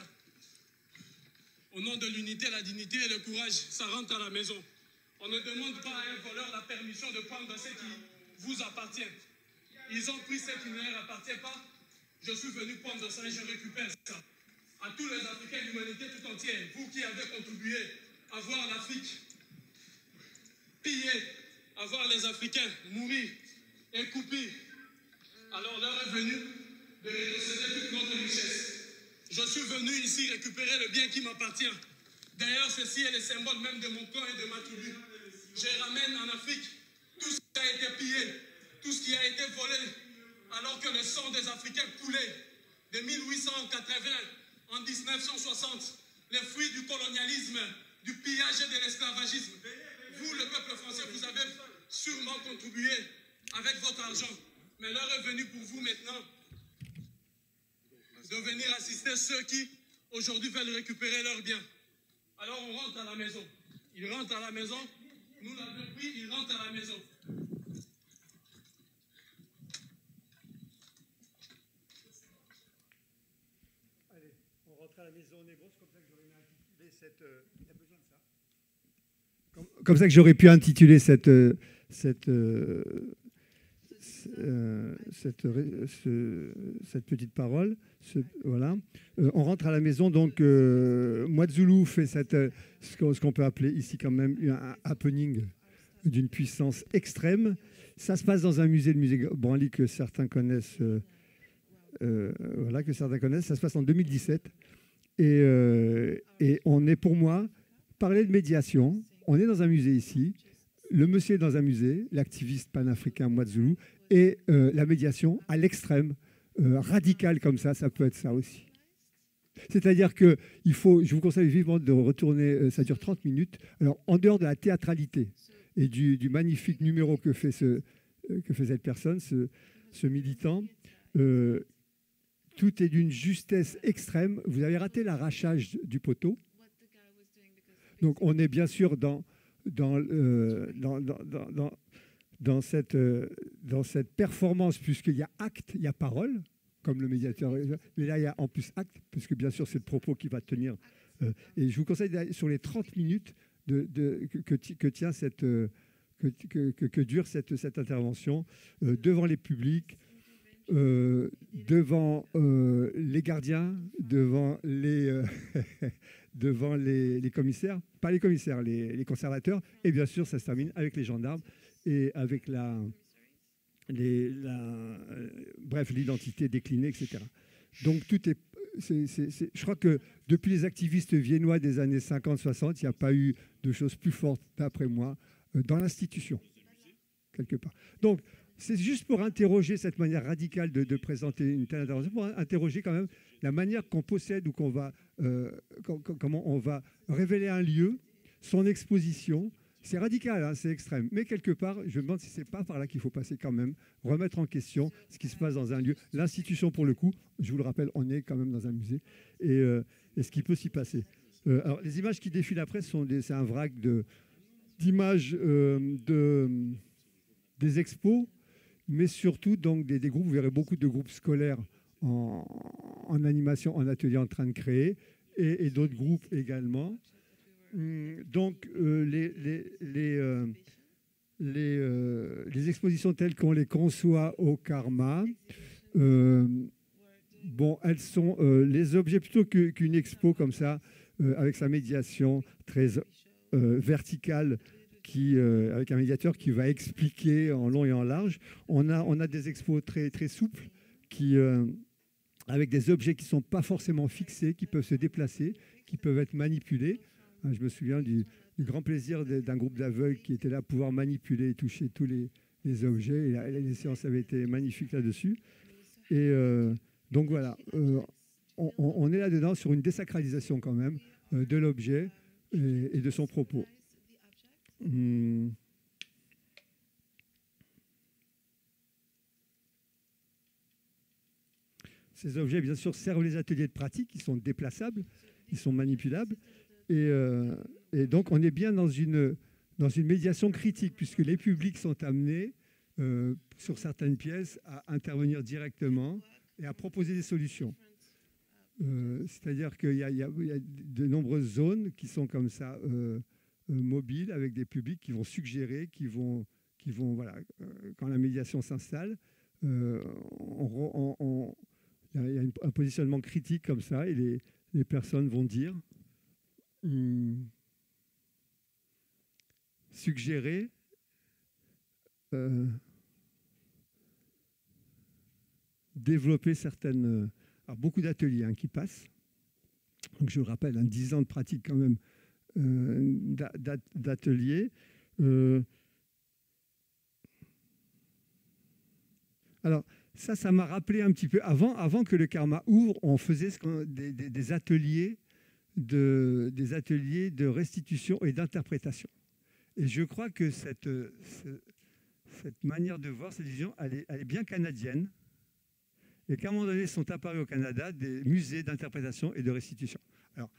H: Au nom de l'unité, la dignité et le courage, ça rentre à la maison. On ne demande pas à un voleur la permission de prendre ce qui vous appartient. Ils ont pris ce qui ne leur appartient pas. Je suis venu prendre ça et je récupère ça. À tous les Africains de l'humanité tout entière, vous qui avez contribué à voir l'Afrique piller, à voir les Africains mourir et couper, alors l'heure est venue de rétrocéder toute notre richesse. Je suis venu ici récupérer le bien qui m'appartient. D'ailleurs, ceci est le symbole même de mon clan et de ma tribu. Je ramène en Afrique tout ce qui a été pillé, tout ce qui a été volé, alors que le sang des Africains coulait de 1880 en 1960, les fruits du colonialisme, du pillage et de l'esclavagisme. Vous, le peuple français, vous avez sûrement contribué avec votre argent. Mais l'heure est venue pour vous maintenant de venir assister ceux qui, aujourd'hui, veulent récupérer leurs biens. Alors on rentre à la maison. Ils rentrent à la maison. Nous l'avons pris, ils rentrent à la maison.
F: Allez, on rentre à la maison, on est bon. C'est comme ça que j'aurais intitulé cette... Il a besoin de ça. Comme ça que j'aurais pu intituler cette petite parole. Voilà. On rentre à la maison, donc Mwatzulu fait ce qu'on peut appeler ici quand même un happening d'une puissance extrême. Ça se passe dans un musée, le musée Branly, que certains connaissent. Voilà, que certains connaissent. Ça se passe en 2017. Et on est, pour moi, parler de médiation. On est dans un musée ici. Le monsieur est dans un musée, l'activiste panafricain Mwatzulu, et la médiation à l'extrême, radicale comme ça peut être ça aussi. C'est-à-dire que je vous conseille vivement de retourner, ça dure 30 minutes. Alors, en dehors de la théâtralité et du magnifique numéro que fait cette personne, ce militant. Tout est d'une justesse extrême. Vous avez raté l'arrachage du poteau. Donc on est bien sûr dans cette performance, puisqu'il y a acte, il y a parole, comme le médiateur. Mais là, il y a en plus acte, puisque bien sûr, c'est le propos qui va tenir. Et je vous conseille d'aller sur les 30 minutes que dure cette intervention devant les publics, devant les gardiens, devant les commissaires, pas les commissaires, les conservateurs, et bien sûr, ça se termine avec les gendarmes et avec l'identité déclinée, etc. Donc tout est... je crois que depuis les activistes viennois des années 50-60, il n'y a pas eu de choses plus fortes, d'après moi, dans l'institution, quelque part. Donc, c'est juste pour interroger cette manière radicale de présenter une telle intervention, pour interroger quand même la manière qu'on possède ou comment on va révéler un lieu, son exposition. C'est radical, hein, c'est extrême. Mais quelque part, je me demande si ce n'est pas par là qu'il faut passer quand même, remettre en question ce qui se passe dans un lieu. L'institution, pour le coup, je vous le rappelle, on est quand même dans un musée, et ce qui peut s'y passer. Alors, les images qui défilent après, c'est un vrac d'images des expos, mais surtout donc, des groupes. Vous verrez beaucoup de groupes scolaires en animation, en atelier en train de créer, et d'autres groupes également. Donc, les expositions telles qu'on les conçoit au Karma, elles sont les objets plutôt qu'une expo comme ça, avec sa médiation très verticale, avec un médiateur qui va expliquer en long et en large. On a des expos très, très souples, avec des objets qui ne sont pas forcément fixés, qui peuvent se déplacer, qui peuvent être manipulés. Je me souviens du grand plaisir d'un groupe d'aveugles qui était là pour pouvoir manipuler et toucher tous les objets. Et les séances avaient été magnifiques là-dessus. Et donc voilà, on est là-dedans sur une désacralisation quand même de l'objet et de son propos. Ces objets, bien sûr, servent les ateliers de pratique. Ils sont déplaçables, ils sont manipulables. Et donc, on est bien dans une médiation critique, puisque les publics sont amenés, sur certaines pièces, à intervenir directement et à proposer des solutions. C'est-à-dire qu'il y a de nombreuses zones qui sont comme ça, mobiles, avec des publics qui vont suggérer, qui vont voilà, quand la médiation s'installe, il y a un positionnement critique comme ça, et les personnes vont dire, suggérer, développer certaines... Alors, beaucoup d'ateliers qui passent. Donc, je vous rappelle, 10 ans de pratique quand même d'ateliers. Alors, ça m'a rappelé un petit peu, avant que le Karma ouvre, on faisait des ateliers de restitution et d'interprétation. Et je crois que cette manière de voir, cette vision, elle est bien canadienne. Et qu'à un moment donné, sont apparus au Canada des musées d'interprétation et de restitution. Alors,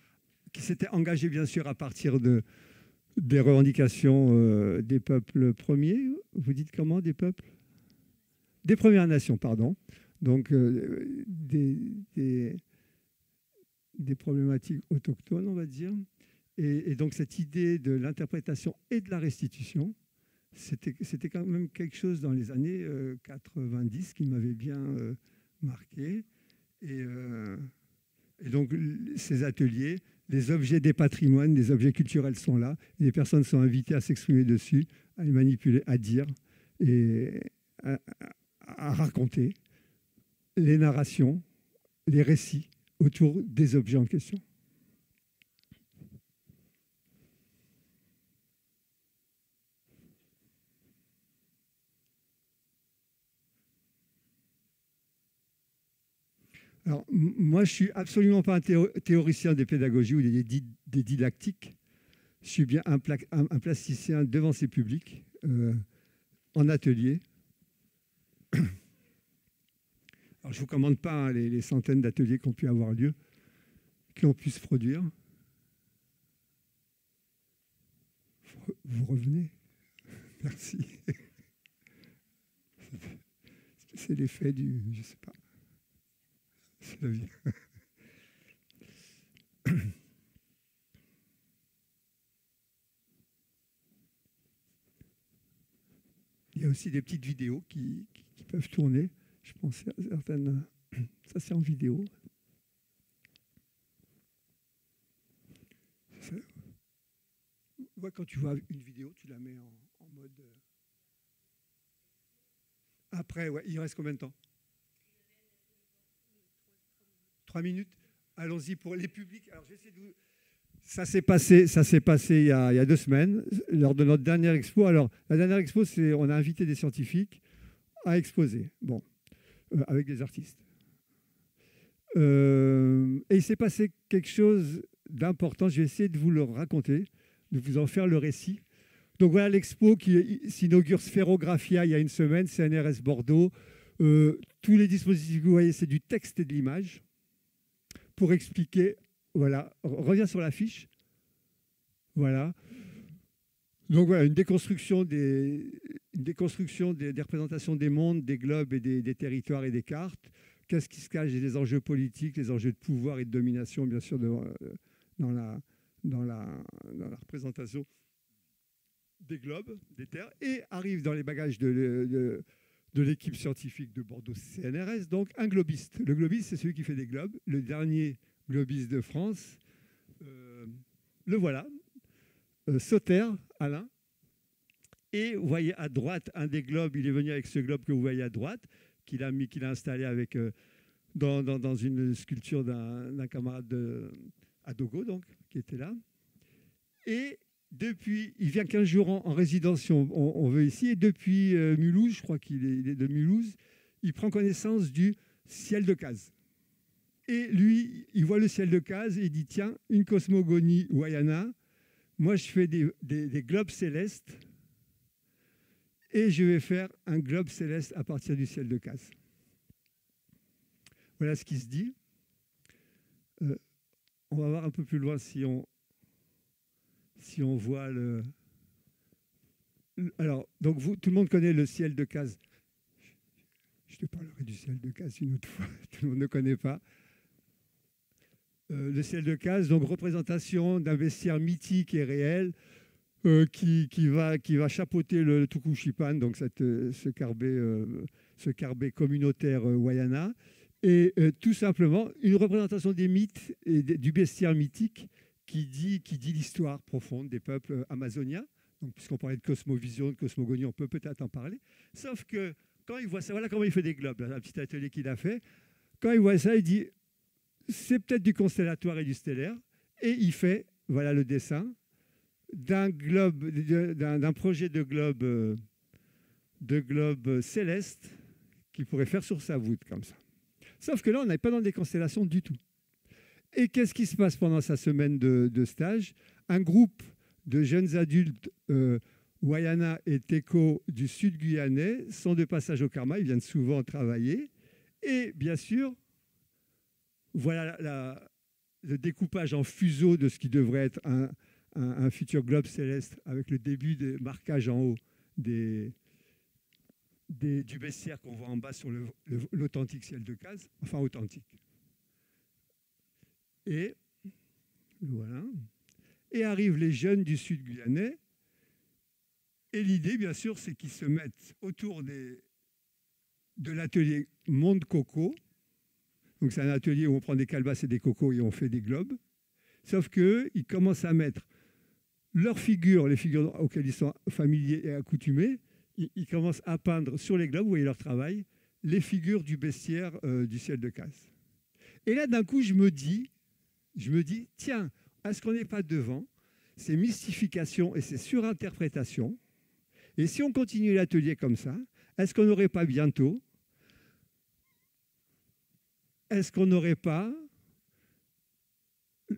F: qui s'étaient engagés, bien sûr, à partir des revendications des peuples premiers. Vous dites comment, des peuples? Des Premières Nations, pardon. Donc, des problématiques autochtones, on va dire. Et donc, cette idée de l'interprétation et de la restitution, c'était quand même quelque chose dans les années 90 qui m'avait bien marqué. Et donc, ces ateliers, les objets des patrimoines, les objets culturels sont là. Et les personnes sont invitées à s'exprimer dessus, à les manipuler, à dire et à raconter les narrations, les récits autour des objets en question. Alors, moi, je ne suis absolument pas un théoricien des pédagogies ou des didactiques. Je suis bien un plasticien devant ses publics, en atelier. Alors, je ne vous commande pas hein, les centaines d'ateliers qui ont pu avoir lieu, qui ont pu se produire. Vous revenez? Merci. C'est l'effet du... Je ne sais pas. C'est la vie. Il y a aussi des petites vidéos qui peuvent tourner. Je pensais à certaines... Ça, c'est en vidéo. Ouais, quand tu vois une vidéo, tu la mets en mode... Après, ouais, il reste combien de temps? 3 minutes. Allons-y pour les publics. Alors, j'essaie de... Ça s'est passé il y a 2 semaines, lors de notre dernière expo. Alors, la dernière expo, c'est on a invité des scientifiques à exposer, bon, avec des artistes. Et il s'est passé quelque chose d'important. Je vais essayer de vous le raconter, de vous en faire le récit. Donc voilà l'expo qui s'inaugure Sphérographia il y a 1 semaine, CNRS Bordeaux. Tous les dispositifs que vous voyez, c'est du texte et de l'image pour expliquer. Voilà, reviens sur l'affiche. Voilà. Donc voilà, une déconstruction des représentations des mondes, des globes et des territoires et des cartes. Qu'est-ce qui se cache? Les enjeux politiques, les enjeux de pouvoir et de domination, bien sûr, dans la représentation des globes, des terres, et arrive dans les bagages de l'équipe scientifique de Bordeaux CNRS, donc un globiste. Le globiste, c'est celui qui fait des globes. Le dernier globiste de France, le voilà, Sauter, Alain. Et vous voyez à droite un des globes, il est venu avec ce globe que vous voyez à droite, qu'il a installé avec, dans une sculpture d'un camarade à Dogo, donc, qui était là. Et depuis, il vient 15 jours en résidence, on veut ici, et depuis Mulhouse, je crois qu'il est de Mulhouse, il prend connaissance du ciel de Cazes. Et lui, il voit le ciel de Cazes et il dit, tiens, une cosmogonie Wayana, moi je fais des globes célestes et je vais faire un globe céleste à partir du ciel de Cazes. Voilà ce qui se dit. On va voir un peu plus loin si on voit le... Alors, donc tout le monde connaît le ciel de Cazes. Je te parlerai du ciel de Cazes une autre fois, tout le monde ne connaît pas. Le ciel de Cazes, donc représentation d'un bestiaire mythique et réel qui va chapeauter le Tukushipan, donc ce carbet communautaire Wayana, et tout simplement une représentation des mythes et du bestiaire mythique qui dit l'histoire profonde des peuples amazoniens. Donc, puisqu'on parlait de cosmovision, de cosmogonie, on peut peut-être en parler. Sauf que quand il voit ça, voilà comment il fait des globes, là, un petit atelier qu'il a fait. Quand il voit ça, il dit c'est peut-être du constellatoire et du stellaire, et il fait, voilà le dessin d'un globe, d'un projet de globe céleste qu'il pourrait faire sur sa voûte comme ça. Sauf que là, on n'est pas dans des constellations du tout. Et qu'est-ce qui se passe pendant sa semaine de stage? Un groupe de jeunes adultes Wayana et Teko du sud guyanais sont de passage au Karma, ils viennent souvent travailler. Et bien sûr, voilà le découpage en fuseau de ce qui devrait être un futur globe céleste avec le début des marquages en haut du bestiaire qu'on voit en bas sur l'authentique ciel de Cazes, enfin authentique. Et voilà. Et arrivent les jeunes du sud guyanais. Et l'idée, bien sûr, c'est qu'ils se mettent autour de l'atelier Monde Coco. Donc, c'est un atelier où on prend des calebasses et des cocos et on fait des globes. Sauf qu'ils commencent à mettre leurs figures, les figures auxquelles ils sont familiers et accoutumés, ils commencent à peindre sur les globes, vous voyez leur travail, les figures du bestiaire du ciel de Cazes. Et là, d'un coup, je me dis, tiens, est-ce qu'on n'est pas devant ces mystifications et ces surinterprétations? Et si on continue l'atelier comme ça, est-ce qu'on n'aurait pas bientôt,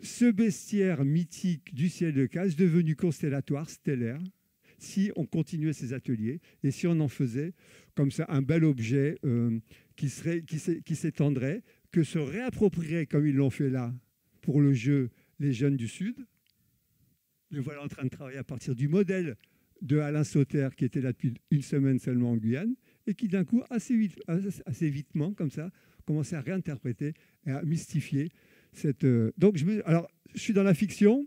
F: ce bestiaire mythique du ciel de Casse devenu constellatoire, stellaire, si on continuait ces ateliers et si on en faisait comme ça un bel objet qui s'étendrait, que se réapproprieraient comme ils l'ont fait là pour le jeu les jeunes du Sud. Les voilà en train de travailler à partir du modèle de Alain Sauter qui était là depuis une semaine seulement en Guyane et qui d'un coup assez vitement comme ça commençait à réinterpréter et à mystifier cette. Donc alors je suis dans la fiction.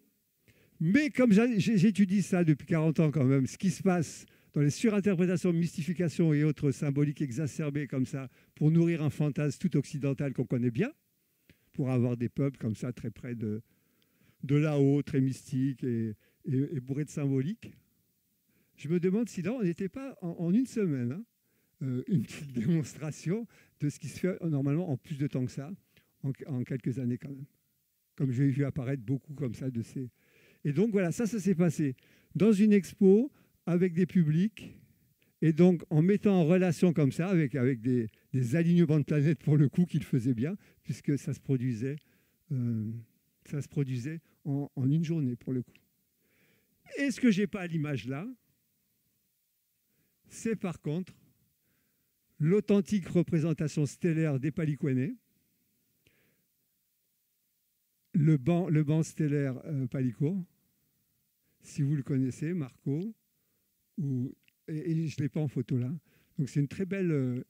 F: Mais comme j'étudie ça depuis 40 ans quand même, ce qui se passe dans les surinterprétations, mystifications et autres symboliques exacerbées comme ça, pour nourrir un fantasme tout occidental qu'on connaît bien, pour avoir des peuples comme ça très près de là-haut, très mystiques et bourrés de symbolique, je me demande si là, on n'était pas en une semaine, une petite démonstration de ce qui se fait normalement en plus de temps que ça, en quelques années quand même. Comme j'ai vu apparaître beaucoup comme ça de ces... Et donc voilà, ça s'est passé dans une expo avec des publics et donc en mettant en relation comme ça avec des alignements de planètes pour le coup qu'il faisait bien puisque ça se produisait en une journée pour le coup. Et ce que j'ai pas à l'image là, c'est par contre l'authentique représentation stellaire des Palikwane, le banc stellaire Palicourt, si vous le connaissez, Marco, et je ne l'ai pas en photo là. Donc c'est une très belle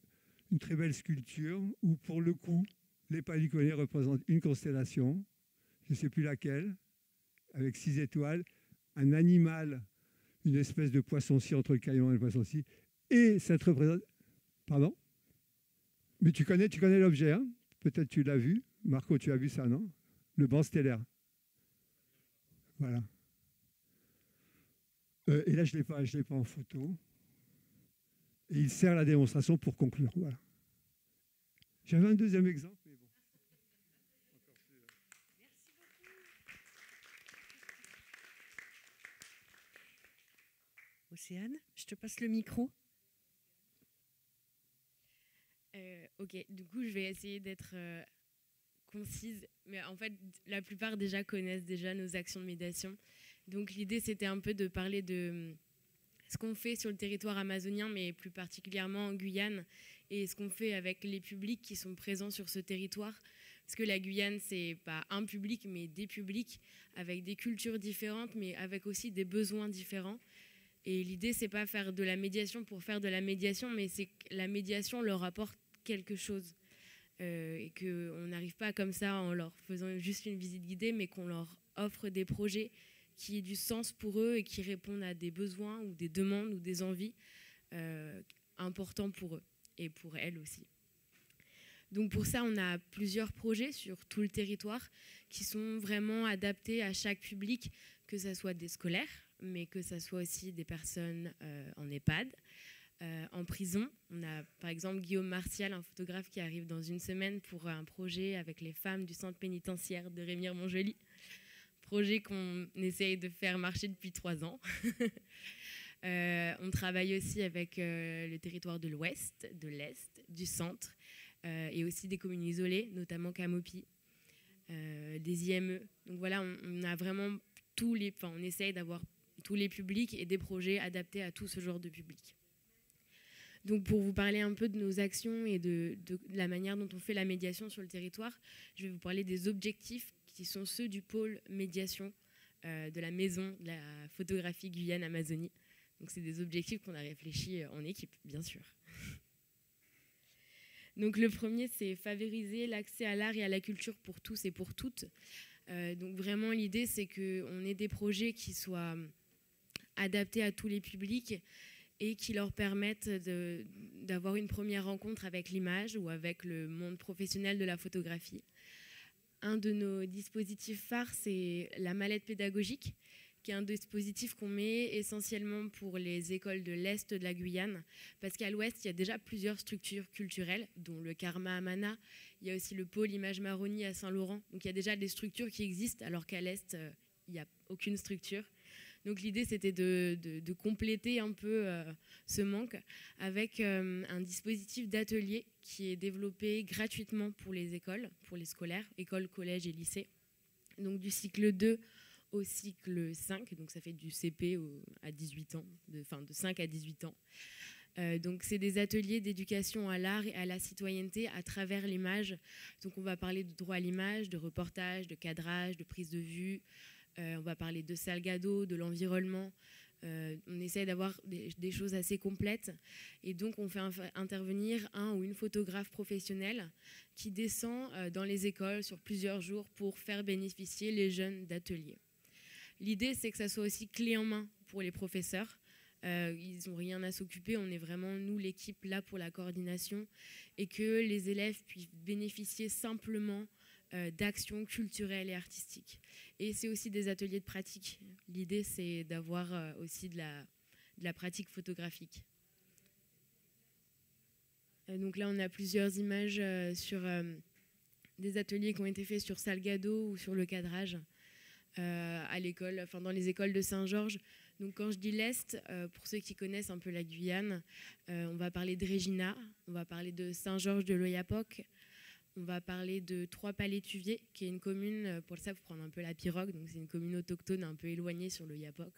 F: sculpture où pour le coup, les Palikwane représentent une constellation, je ne sais plus laquelle, avec 6 étoiles, un animal, une espèce de poisson-ci entre le caillon et le poisson-ci, et cette représente... Pardon? Mais tu connais l'objet, hein? Peut-être tu l'as vu. Marco, tu as vu ça, non? Le banc stellaire. Voilà. Et là, je ne l'ai pas en photo. Et il sert à la démonstration pour conclure. Voilà. J'avais un deuxième exemple, mais bon.
I: Océane, je te passe le micro.
J: Ok, du coup, je vais essayer d'être concise. Mais en fait, la plupart déjà connaissent déjà nos actions de médiation. Donc l'idée, c'était un peu de parler de ce qu'on fait sur le territoire amazonien, mais plus particulièrement en Guyane, et ce qu'on fait avec les publics qui sont présents sur ce territoire. Parce que la Guyane, c'est pas un public, mais des publics, avec des cultures différentes, mais avec aussi des besoins différents. Et l'idée, c'est pas faire de la médiation pour faire de la médiation, mais c'est que la médiation leur apporte quelque chose. Et qu'on n'arrive pas comme ça en leur faisant juste une visite guidée, mais qu'on leur offre des projets qui aient du sens pour eux et qui répondent à des besoins ou des demandes ou des envies importants pour eux et pour elles aussi. Donc pour ça, on a plusieurs projets sur tout le territoire qui sont vraiment adaptés à chaque public, que ce soit des scolaires, mais que ce soit aussi des personnes en EHPAD, en prison. On a par exemple Guillaume Martial, un photographe qui arrive dans une semaine pour un projet avec les femmes du centre pénitentiaire de Remire-Montjoly. Projet qu'on essaye de faire marcher depuis 3 ans. On travaille aussi avec le territoire de l'Ouest, de l'Est, du Centre, et aussi des communes isolées, notamment Camopi, des IME. Donc voilà, on a vraiment on essaye d'avoir tous les publics et des projets adaptés à tout ce genre de public. Donc pour vous parler un peu de nos actions et de la manière dont on fait la médiation sur le territoire, je vais vous parler des objectifs qui sont ceux du pôle médiation de la maison de la photographie Guyane-Amazonie. Donc c'est des objectifs qu'on a réfléchis en équipe, bien sûr. Donc le premier, c'est favoriser l'accès à l'art et à la culture pour tous et pour toutes. Donc vraiment, l'idée, c'est qu'on ait des projets qui soient adaptés à tous les publics et qui leur permettent d'avoir une première rencontre avec l'image ou avec le monde professionnel de la photographie. Un de nos dispositifs phares, c'est la mallette pédagogique, qui est un dispositif qu'on met essentiellement pour les écoles de l'Est de la Guyane, parce qu'à l'Ouest, il y a déjà plusieurs structures culturelles, dont le Karma à Mana, il y a aussi le pôle Image Maroni à Saint-Laurent, donc il y a déjà des structures qui existent, alors qu'à l'Est, il n'y a aucune structure. Donc l'idée, c'était de compléter un peu ce manque avec un dispositif d'atelier qui est développé gratuitement pour les écoles, pour les scolaires, écoles, collèges et lycées, Donc du cycle 2 au cycle 5, donc ça fait du CP à 18 ans, de 5 à 18 ans. Donc c'est des ateliers d'éducation à l'art et à la citoyenneté à travers l'image. Donc on va parler de droit à l'image, de reportage, de cadrage, de prise de vue. On va parler de Salgado, de l'environnement. On essaie d'avoir des choses assez complètes. Et donc on fait intervenir un ou une photographe professionnelle qui descend dans les écoles sur plusieurs jours pour faire bénéficier les jeunes d'ateliers. L'idée, c'est que ça soit aussi clé en main pour les professeurs. Ils n'ont rien à s'occuper, on est vraiment, nous, l'équipe, là pour la coordination, et que les élèves puissent bénéficier simplement d'actions culturelles et artistiques. Et c'est aussi des ateliers de pratique. L'idée, c'est d'avoir aussi de la pratique photographique. Donc là, on a plusieurs images sur des ateliers qui ont été faits sur Salgado ou sur le cadrage à l'école, enfin dans les écoles de Saint-Georges. Donc quand je dis l'Est, pour ceux qui connaissent un peu la Guyane, on va parler de Regina, on va parler de Saint-Georges de l'Oyapock, on va parler de Trois-Palais-Tuviers, qui est une commune, pour ça, il faut prendre un peu la pirogue, donc c'est une commune autochtone un peu éloignée sur l'Oyapock.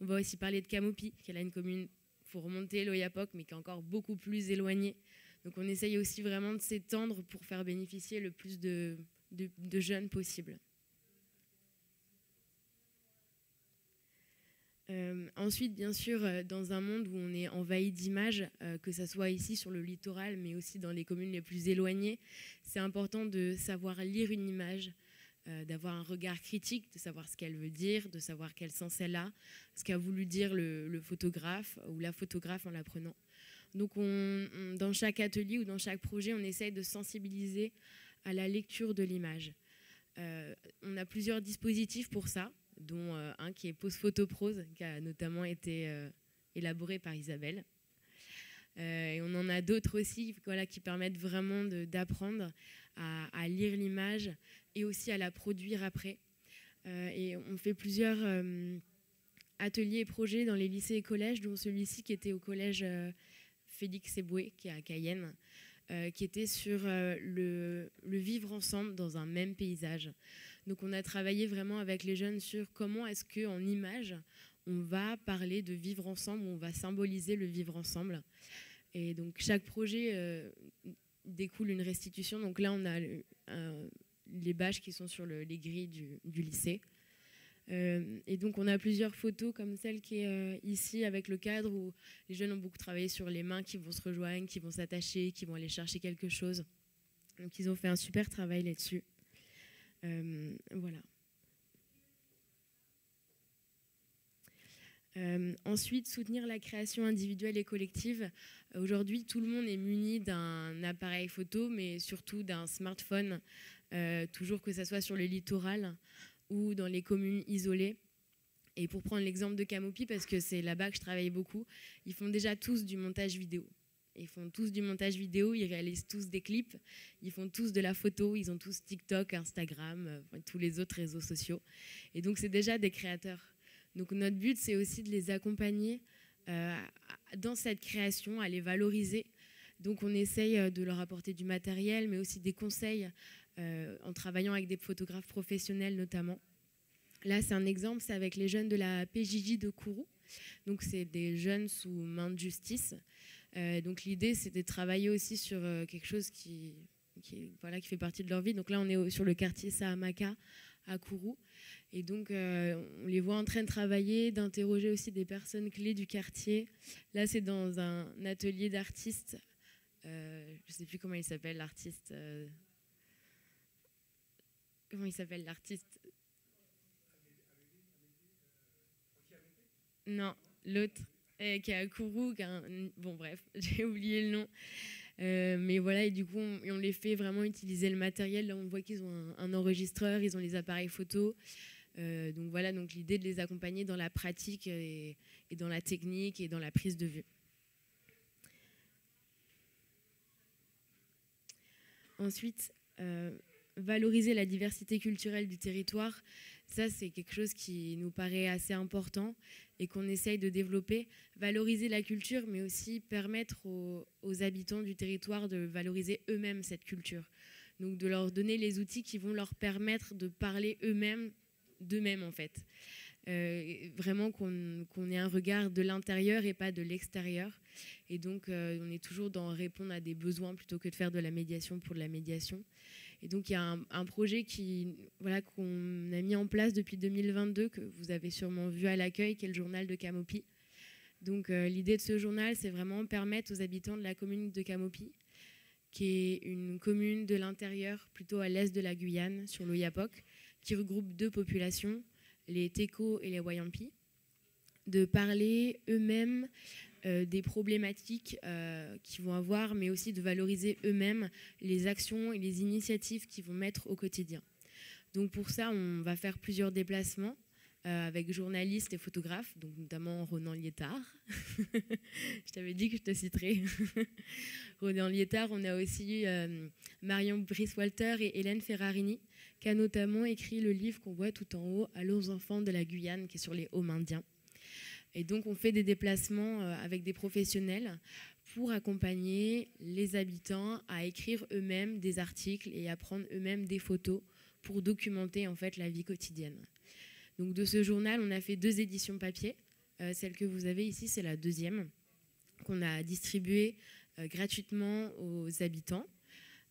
J: On va aussi parler de Camopi, qui est là une commune, il faut remonter l'Oyapock, mais qui est encore beaucoup plus éloignée. Donc on essaye aussi vraiment de s'étendre pour faire bénéficier le plus de jeunes possible. Ensuite, bien sûr, dans un monde où on est envahi d'images, que ce soit ici sur le littoral, mais aussi dans les communes les plus éloignées, c'est important de savoir lire une image, d'avoir un regard critique, de savoir ce qu'elle veut dire, de savoir quel sens elle a, ce qu'a voulu dire le photographe ou la photographe en la prenant. Donc dans chaque atelier ou dans chaque projet, on essaye de sensibiliser à la lecture de l'image. On a plusieurs dispositifs pour ça, dont un qui est Pose Photo Prose, qui a notamment été élaboré par Isabelle. Et on en a d'autres aussi, voilà, qui permettent vraiment d'apprendre à lire l'image et aussi à la produire après. Et on fait plusieurs ateliers et projets dans les lycées et collèges, dont celui-ci qui était au collège Félix Eboué, qui est à Cayenne, qui était sur le vivre ensemble dans un même paysage. Donc on a travaillé vraiment avec les jeunes sur comment est-ce qu'en image, on va parler de vivre ensemble, on va symboliser le vivre ensemble. Et donc chaque projet découle une restitution. Donc là, on a les bâches qui sont sur les grilles du lycée. Et donc on a plusieurs photos comme celle qui est ici avec le cadre où les jeunes ont beaucoup travaillé sur les mains qui vont se rejoindre, qui vont s'attacher, qui vont aller chercher quelque chose. Donc ils ont fait un super travail là-dessus. Voilà. Ensuite, soutenir la création individuelle et collective. Aujourd'hui, tout le monde est muni d'un appareil photo, mais surtout d'un smartphone, toujours que ce soit sur le littoral ou dans les communes isolées. Et pour prendre l'exemple de Camopi, parce que c'est là-bas que je travaille beaucoup, ils font déjà tous du montage vidéo. Ils font tous du montage vidéo, ils réalisent tous des clips, ils font tous de la photo, ils ont tous TikTok, Instagram, tous les autres réseaux sociaux. Et donc, c'est déjà des créateurs. Donc, notre but, c'est aussi de les accompagner dans cette création, à les valoriser. Donc, on essaye de leur apporter du matériel, mais aussi des conseils en travaillant avec des photographes professionnels notamment. Là, c'est un exemple, c'est avec les jeunes de la PJJ de Kourou. Donc, c'est des jeunes sous main de justice. Donc, l'idée, c'est de travailler aussi sur quelque chose qui fait partie de leur vie. Donc là, on est sur le quartier Sahamaka à Kourou. Et donc, on les voit en train de travailler, d'interroger aussi des personnes clés du quartier. Là, c'est dans un atelier d'artistes. Je ne sais plus comment il s'appelle, l'artiste. Comment il s'appelle, l'artiste? Non, l'autre, qui est à Kourou. Bon, bref, j'ai oublié le nom. Mais voilà, et du coup, on les fait vraiment utiliser le matériel. Là, on voit qu'ils ont un enregistreur, ils ont les appareils photo. Donc voilà, donc l'idée de les accompagner dans la pratique et dans la technique et dans la prise de vue. Ensuite, valoriser la diversité culturelle du territoire, ça c'est quelque chose qui nous paraît assez important et qu'on essaye de développer. Valoriser la culture, mais aussi permettre aux habitants du territoire de valoriser eux-mêmes cette culture. Donc de leur donner les outils qui vont leur permettre de parler eux-mêmes, d'eux-mêmes en fait. Vraiment qu'on ait un regard de l'intérieur et pas de l'extérieur. Et donc on est toujours dans répondre à des besoins plutôt que de faire de la médiation pour de la médiation. Et donc il y a un projet qu'on a mis en place depuis 2022, que vous avez sûrement vu à l'accueil, qui est le journal de Camopi. Donc l'idée de ce journal, c'est vraiment permettre aux habitants de la commune de Camopi, qui est une commune de l'intérieur, plutôt à l'est de la Guyane, sur l'Oyapock, qui regroupe 2 populations, les Téko et les Wayampi, de parler eux-mêmes des problématiques qu'ils vont avoir, mais aussi de valoriser eux-mêmes les actions et les initiatives qu'ils vont mettre au quotidien. Donc pour ça, on va faire plusieurs déplacements avec journalistes et photographes, donc notamment Ronan Liétard. Je t'avais dit que je te citerais. Ronan Liétard, on a aussi Marion Brice-Walter et Hélène Ferrarini, qui a notamment écrit le livre qu'on voit tout en haut, Allô aux enfants de la Guyane, qui est sur les Hauts Indiens. Et donc on fait des déplacements avec des professionnels pour accompagner les habitants à écrire eux-mêmes des articles et à prendre eux-mêmes des photos pour documenter en fait la vie quotidienne. Donc de ce journal, on a fait 2 éditions papier. Celle que vous avez ici, c'est la 2e, qu'on a distribuée gratuitement aux habitants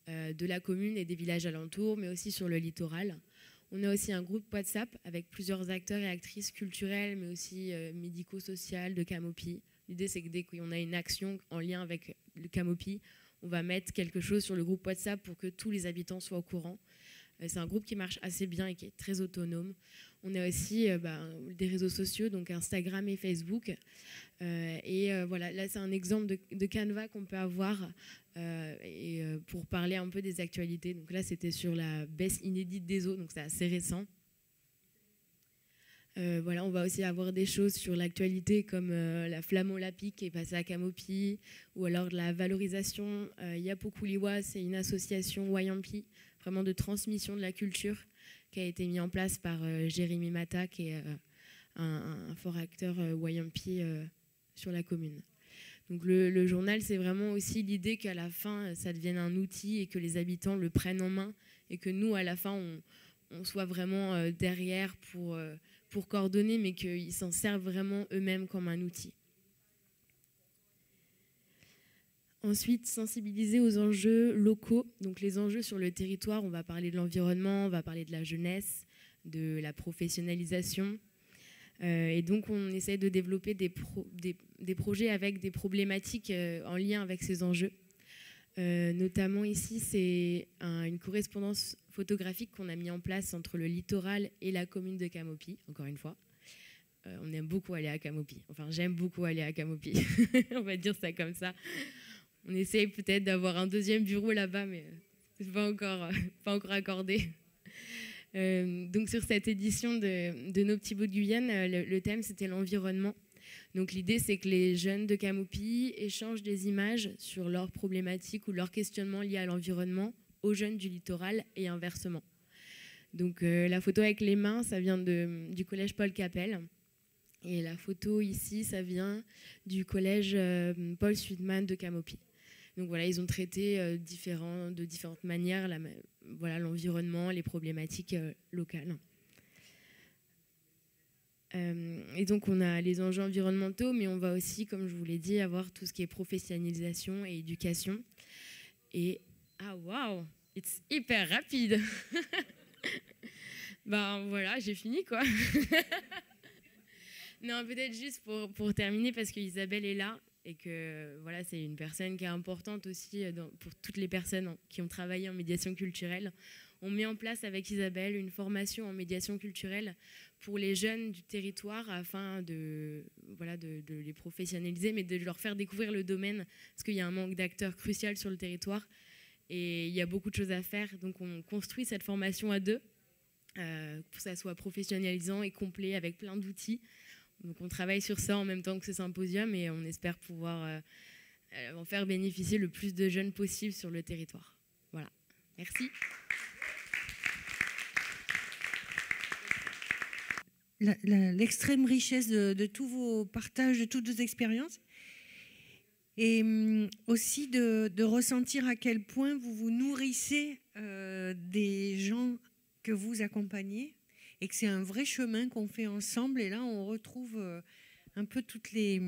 J: de la commune et des villages alentours, mais aussi sur le littoral. On a aussi un groupe WhatsApp avec plusieurs acteurs et actrices culturels, mais aussi médico-sociales de Camopi. L'idée, c'est que dès qu'on a une action en lien avec le Camopi, on va mettre quelque chose sur le groupe WhatsApp pour que tous les habitants soient au courant. C'est un groupe qui marche assez bien et qui est très autonome. On a aussi des réseaux sociaux, donc Instagram et Facebook. Voilà, là, c'est un exemple de Canva qu'on peut avoir pour parler un peu des actualités. Donc là, c'était sur la baisse inédite des eaux, donc c'est assez récent. Voilà, on va aussi avoir des choses sur l'actualité comme la flamme olympique qui est passée à Camopi, ou alors de la valorisation. Yapokuliwa, c'est une association Wayampi, vraiment de transmission de la culture, qui a été mise en place par Jérémy Mata, qui est un fort acteur Wayampi sur la commune. Donc le journal, c'est vraiment aussi l'idée qu'à la fin, ça devienne un outil et que les habitants le prennent en main et que nous, à la fin, on soit vraiment derrière pour coordonner, mais qu'ils s'en servent vraiment eux-mêmes comme un outil. Ensuite, sensibiliser aux enjeux locaux. Donc les enjeux sur le territoire, on va parler de l'environnement, on va parler de la jeunesse, de la professionnalisation. Et donc on essaie de développer des projets avec des problématiques en lien avec ces enjeux. Notamment ici, c'est une correspondance photographique qu'on a mis en place entre le littoral et la commune de Camopi, encore une fois. On aime beaucoup aller à Camopi. Enfin, j'aime beaucoup aller à Camopi. On va dire ça comme ça. On essaye peut-être d'avoir un 2e bureau là-bas, mais c'est pas encore accordé. Donc sur cette édition de Nos petits bouts de Guyane, le thème c'était l'environnement. Donc l'idée c'est que les jeunes de Camopi échangent des images sur leurs problématiques ou leurs questionnements liés à l'environnement aux jeunes du littoral et inversement. Donc la photo avec les mains, ça vient du collège Paul Capel. Et la photo ici, ça vient du collège Paul Sudman de Camopi. Donc voilà, ils ont traité de différentes manières l'environnement, les problématiques locales. Et donc on a les enjeux environnementaux, mais on va aussi, comme je vous l'ai dit, avoir tout ce qui est professionnalisation et éducation. Et ah waouh, it's hyper rapide. Ben voilà, j'ai fini quoi. Non, peut-être juste pour terminer, parce qu'Isabelle est là et que voilà, c'est une personne qui est importante aussi pour toutes les personnes qui ont travaillé en médiation culturelle. On met en place avec Isabelle une formation en médiation culturelle pour les jeunes du territoire afin de les professionnaliser, mais de leur faire découvrir le domaine, parce qu'il y a un manque d'acteurs crucial sur le territoire et il y a beaucoup de choses à faire. Donc on construit cette formation à 2 pour que ça soit professionnalisant et complet avec plein d'outils. Donc on travaille sur ça en même temps que ce symposium et on espère pouvoir en faire bénéficier le plus de jeunes possible sur le territoire. Voilà, merci.
I: L'extrême richesse de tous vos partages, de toutes vos expériences.
B: Et aussi de ressentir à quel point vous vous nourrissez des gens que vous accompagnez et que c'est un vrai chemin qu'on fait ensemble. Et là, on retrouve un peu toutes les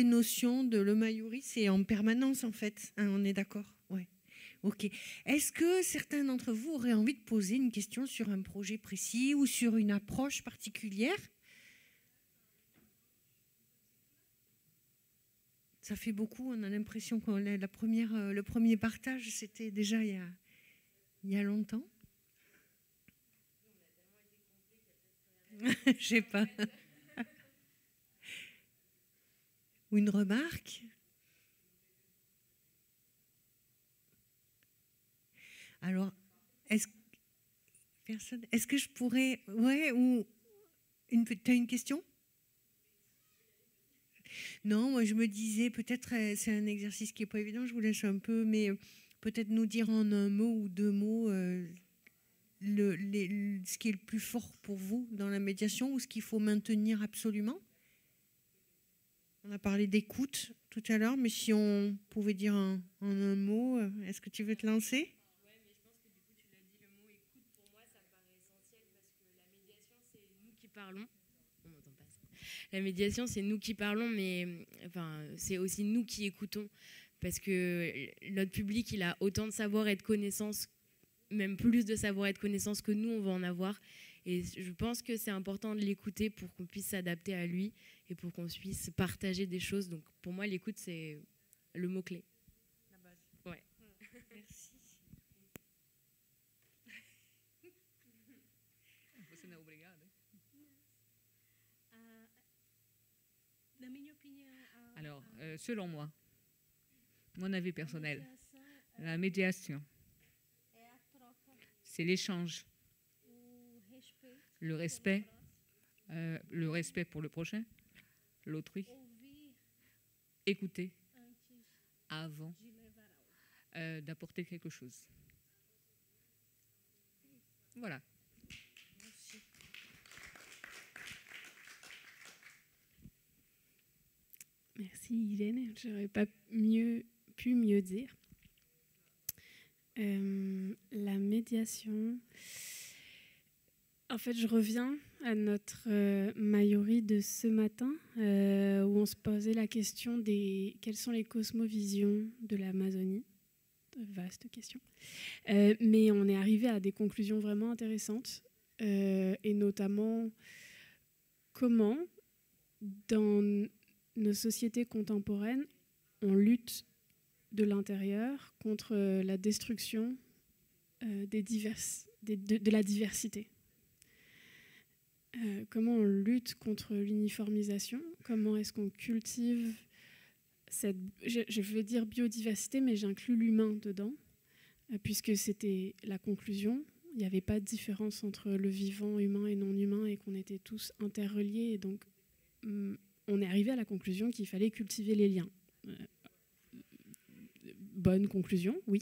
B: notions de le Mayuri. C'est en permanence, en fait. Hein, on est d'accord? Ouais. Ok. Est-ce que certains d'entre vous auraient envie de poser une question sur un projet précis ou sur une approche particulière? Ça fait beaucoup. On a l'impression que le premier partage, c'était déjà il y a longtemps. Je sais pas. Ou une remarque? Alors, est-ce que je pourrais... Ouais, ou... Tu as une question? Non, moi je me disais, peut-être c'est un exercice qui n'est pas évident, je vous laisse un peu, mais peut-être nous dire en un mot ou deux mots ce qui est le plus fort pour vous dans la médiation ou ce qu'il faut maintenir absolument. On a parlé d'écoute tout à l'heure, mais si on pouvait dire en un mot, est-ce que tu veux te lancer?
J: Oui, mais je pense que du coup tu l'as dit, le mot écoute pour moi ça me paraît essentiel parce que la médiation c'est nous qui parlons. On m'entend pas ça. La médiation c'est nous qui parlons, mais enfin, c'est aussi nous qui écoutons parce que notre public il a autant de savoir et de connaissances, même plus de savoir et de connaissances que nous on va en avoir. Et je pense que c'est important de l'écouter pour qu'on puisse s'adapter à lui et pour qu'on puisse partager des choses. Donc pour moi, l'écoute, c'est le mot-clé.
B: La base.
J: Ouais.
B: Merci.
G: Alors, selon moi, mon avis personnel, la médiation, c'est l'échange, le respect pour le prochain, l'autrui, écouter avant d'apporter quelque chose. Voilà.
B: Merci.
C: Merci Hélène, je n'aurais pas pu mieux dire. La médiation, en fait je reviens à notre Mayuri de ce matin où on se posait la question quelles sont les cosmovisions de l'Amazonie. Vaste question. Mais on est arrivé à des conclusions vraiment intéressantes et notamment comment dans nos sociétés contemporaines on lutte de l'intérieur contre la destruction de la diversité. Comment on lutte contre l'uniformisation? Comment est-ce qu'on cultive je veux dire biodiversité, mais j'inclus l'humain dedans, puisque c'était la conclusion. Il n'y avait pas de différence entre le vivant, humain et non humain, et qu'on était tous interreliés. Et donc, on est arrivé à la conclusion qu'il fallait cultiver les liens. Bonne conclusion, oui.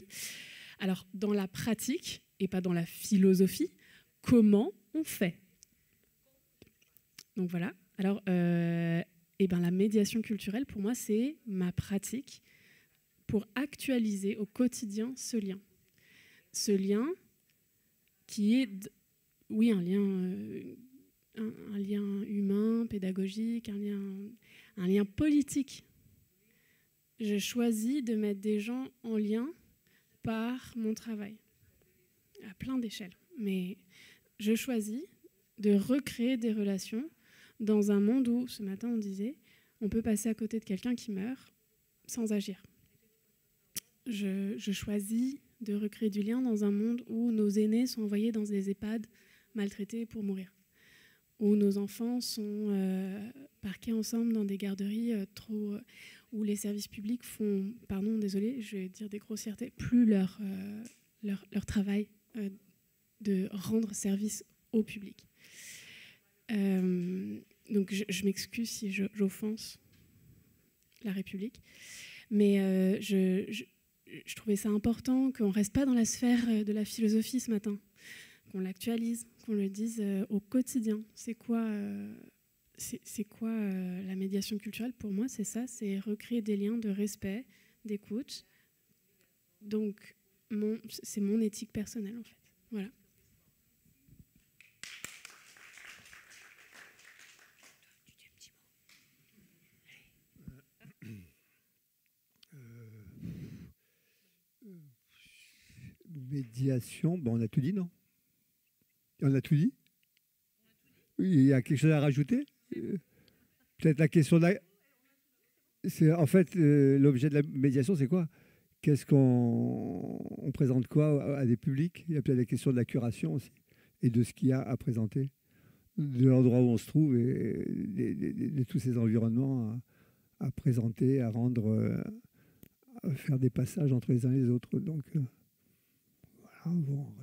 C: Alors, dans la pratique, et pas dans la philosophie, comment on fait? Donc voilà. Alors, la médiation culturelle, pour moi, c'est ma pratique pour actualiser au quotidien ce lien. Ce lien qui est, oui, un lien humain, pédagogique, un lien politique. Je choisis de mettre des gens en lien par mon travail, à plein d'échelles. Mais je choisis de recréer des relations dans un monde où, ce matin on disait, on peut passer à côté de quelqu'un qui meurt sans agir. Je choisis de recréer du lien dans un monde où nos aînés sont envoyés dans des EHPAD maltraités pour mourir, où nos enfants sont parqués ensemble dans des garderies où les services publics font, pardon, désolé, je vais dire des grossièretés, plus leur travail de rendre service au public. Donc je m'excuse si j'offense la République, mais je trouvais ça important qu'on ne reste pas dans la sphère de la philosophie ce matin, qu'on l'actualise, qu'on le dise au quotidien. C'est quoi c'est quoi la médiation culturelle? Pour moi, c'est ça, c'est recréer des liens de respect, d'écoute. Donc, c'est mon éthique personnelle, en fait. Voilà.
F: Médiation, bon, on a tout dit, non? On a tout dit? Il y a quelque chose à rajouter? Peut-être la question de la... En fait, l'objet de la médiation, c'est quoi? Qu'est-ce qu'on présente quoi à des publics? Il y a peut-être la question de la curation aussi, et de ce qu'il y a à présenter, de l'endroit où on se trouve, et de tous ces environnements à présenter, à rendre, à faire des passages entre les uns et les autres. Donc, voilà, bon.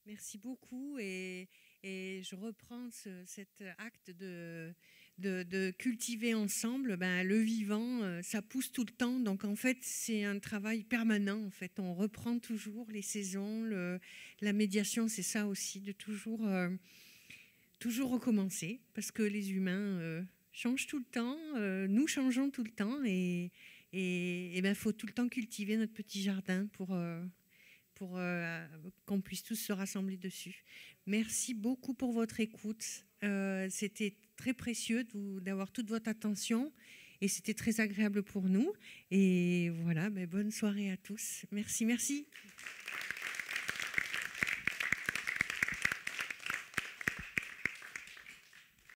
B: Merci beaucoup et je reprends cet acte de cultiver ensemble. Le vivant, ça pousse tout le temps. Donc en fait, c'est un travail permanent. En fait, on reprend toujours les saisons. La médiation, c'est ça aussi, de toujours recommencer, parce que les humains changent tout le temps. Nous changeons tout le temps et faut tout le temps cultiver notre petit jardin pour qu'on puisse tous se rassembler dessus. Merci beaucoup pour votre écoute. C'était très précieux d'avoir toute votre attention et c'était très agréable pour nous. Et voilà, bonne soirée à tous. Merci, merci.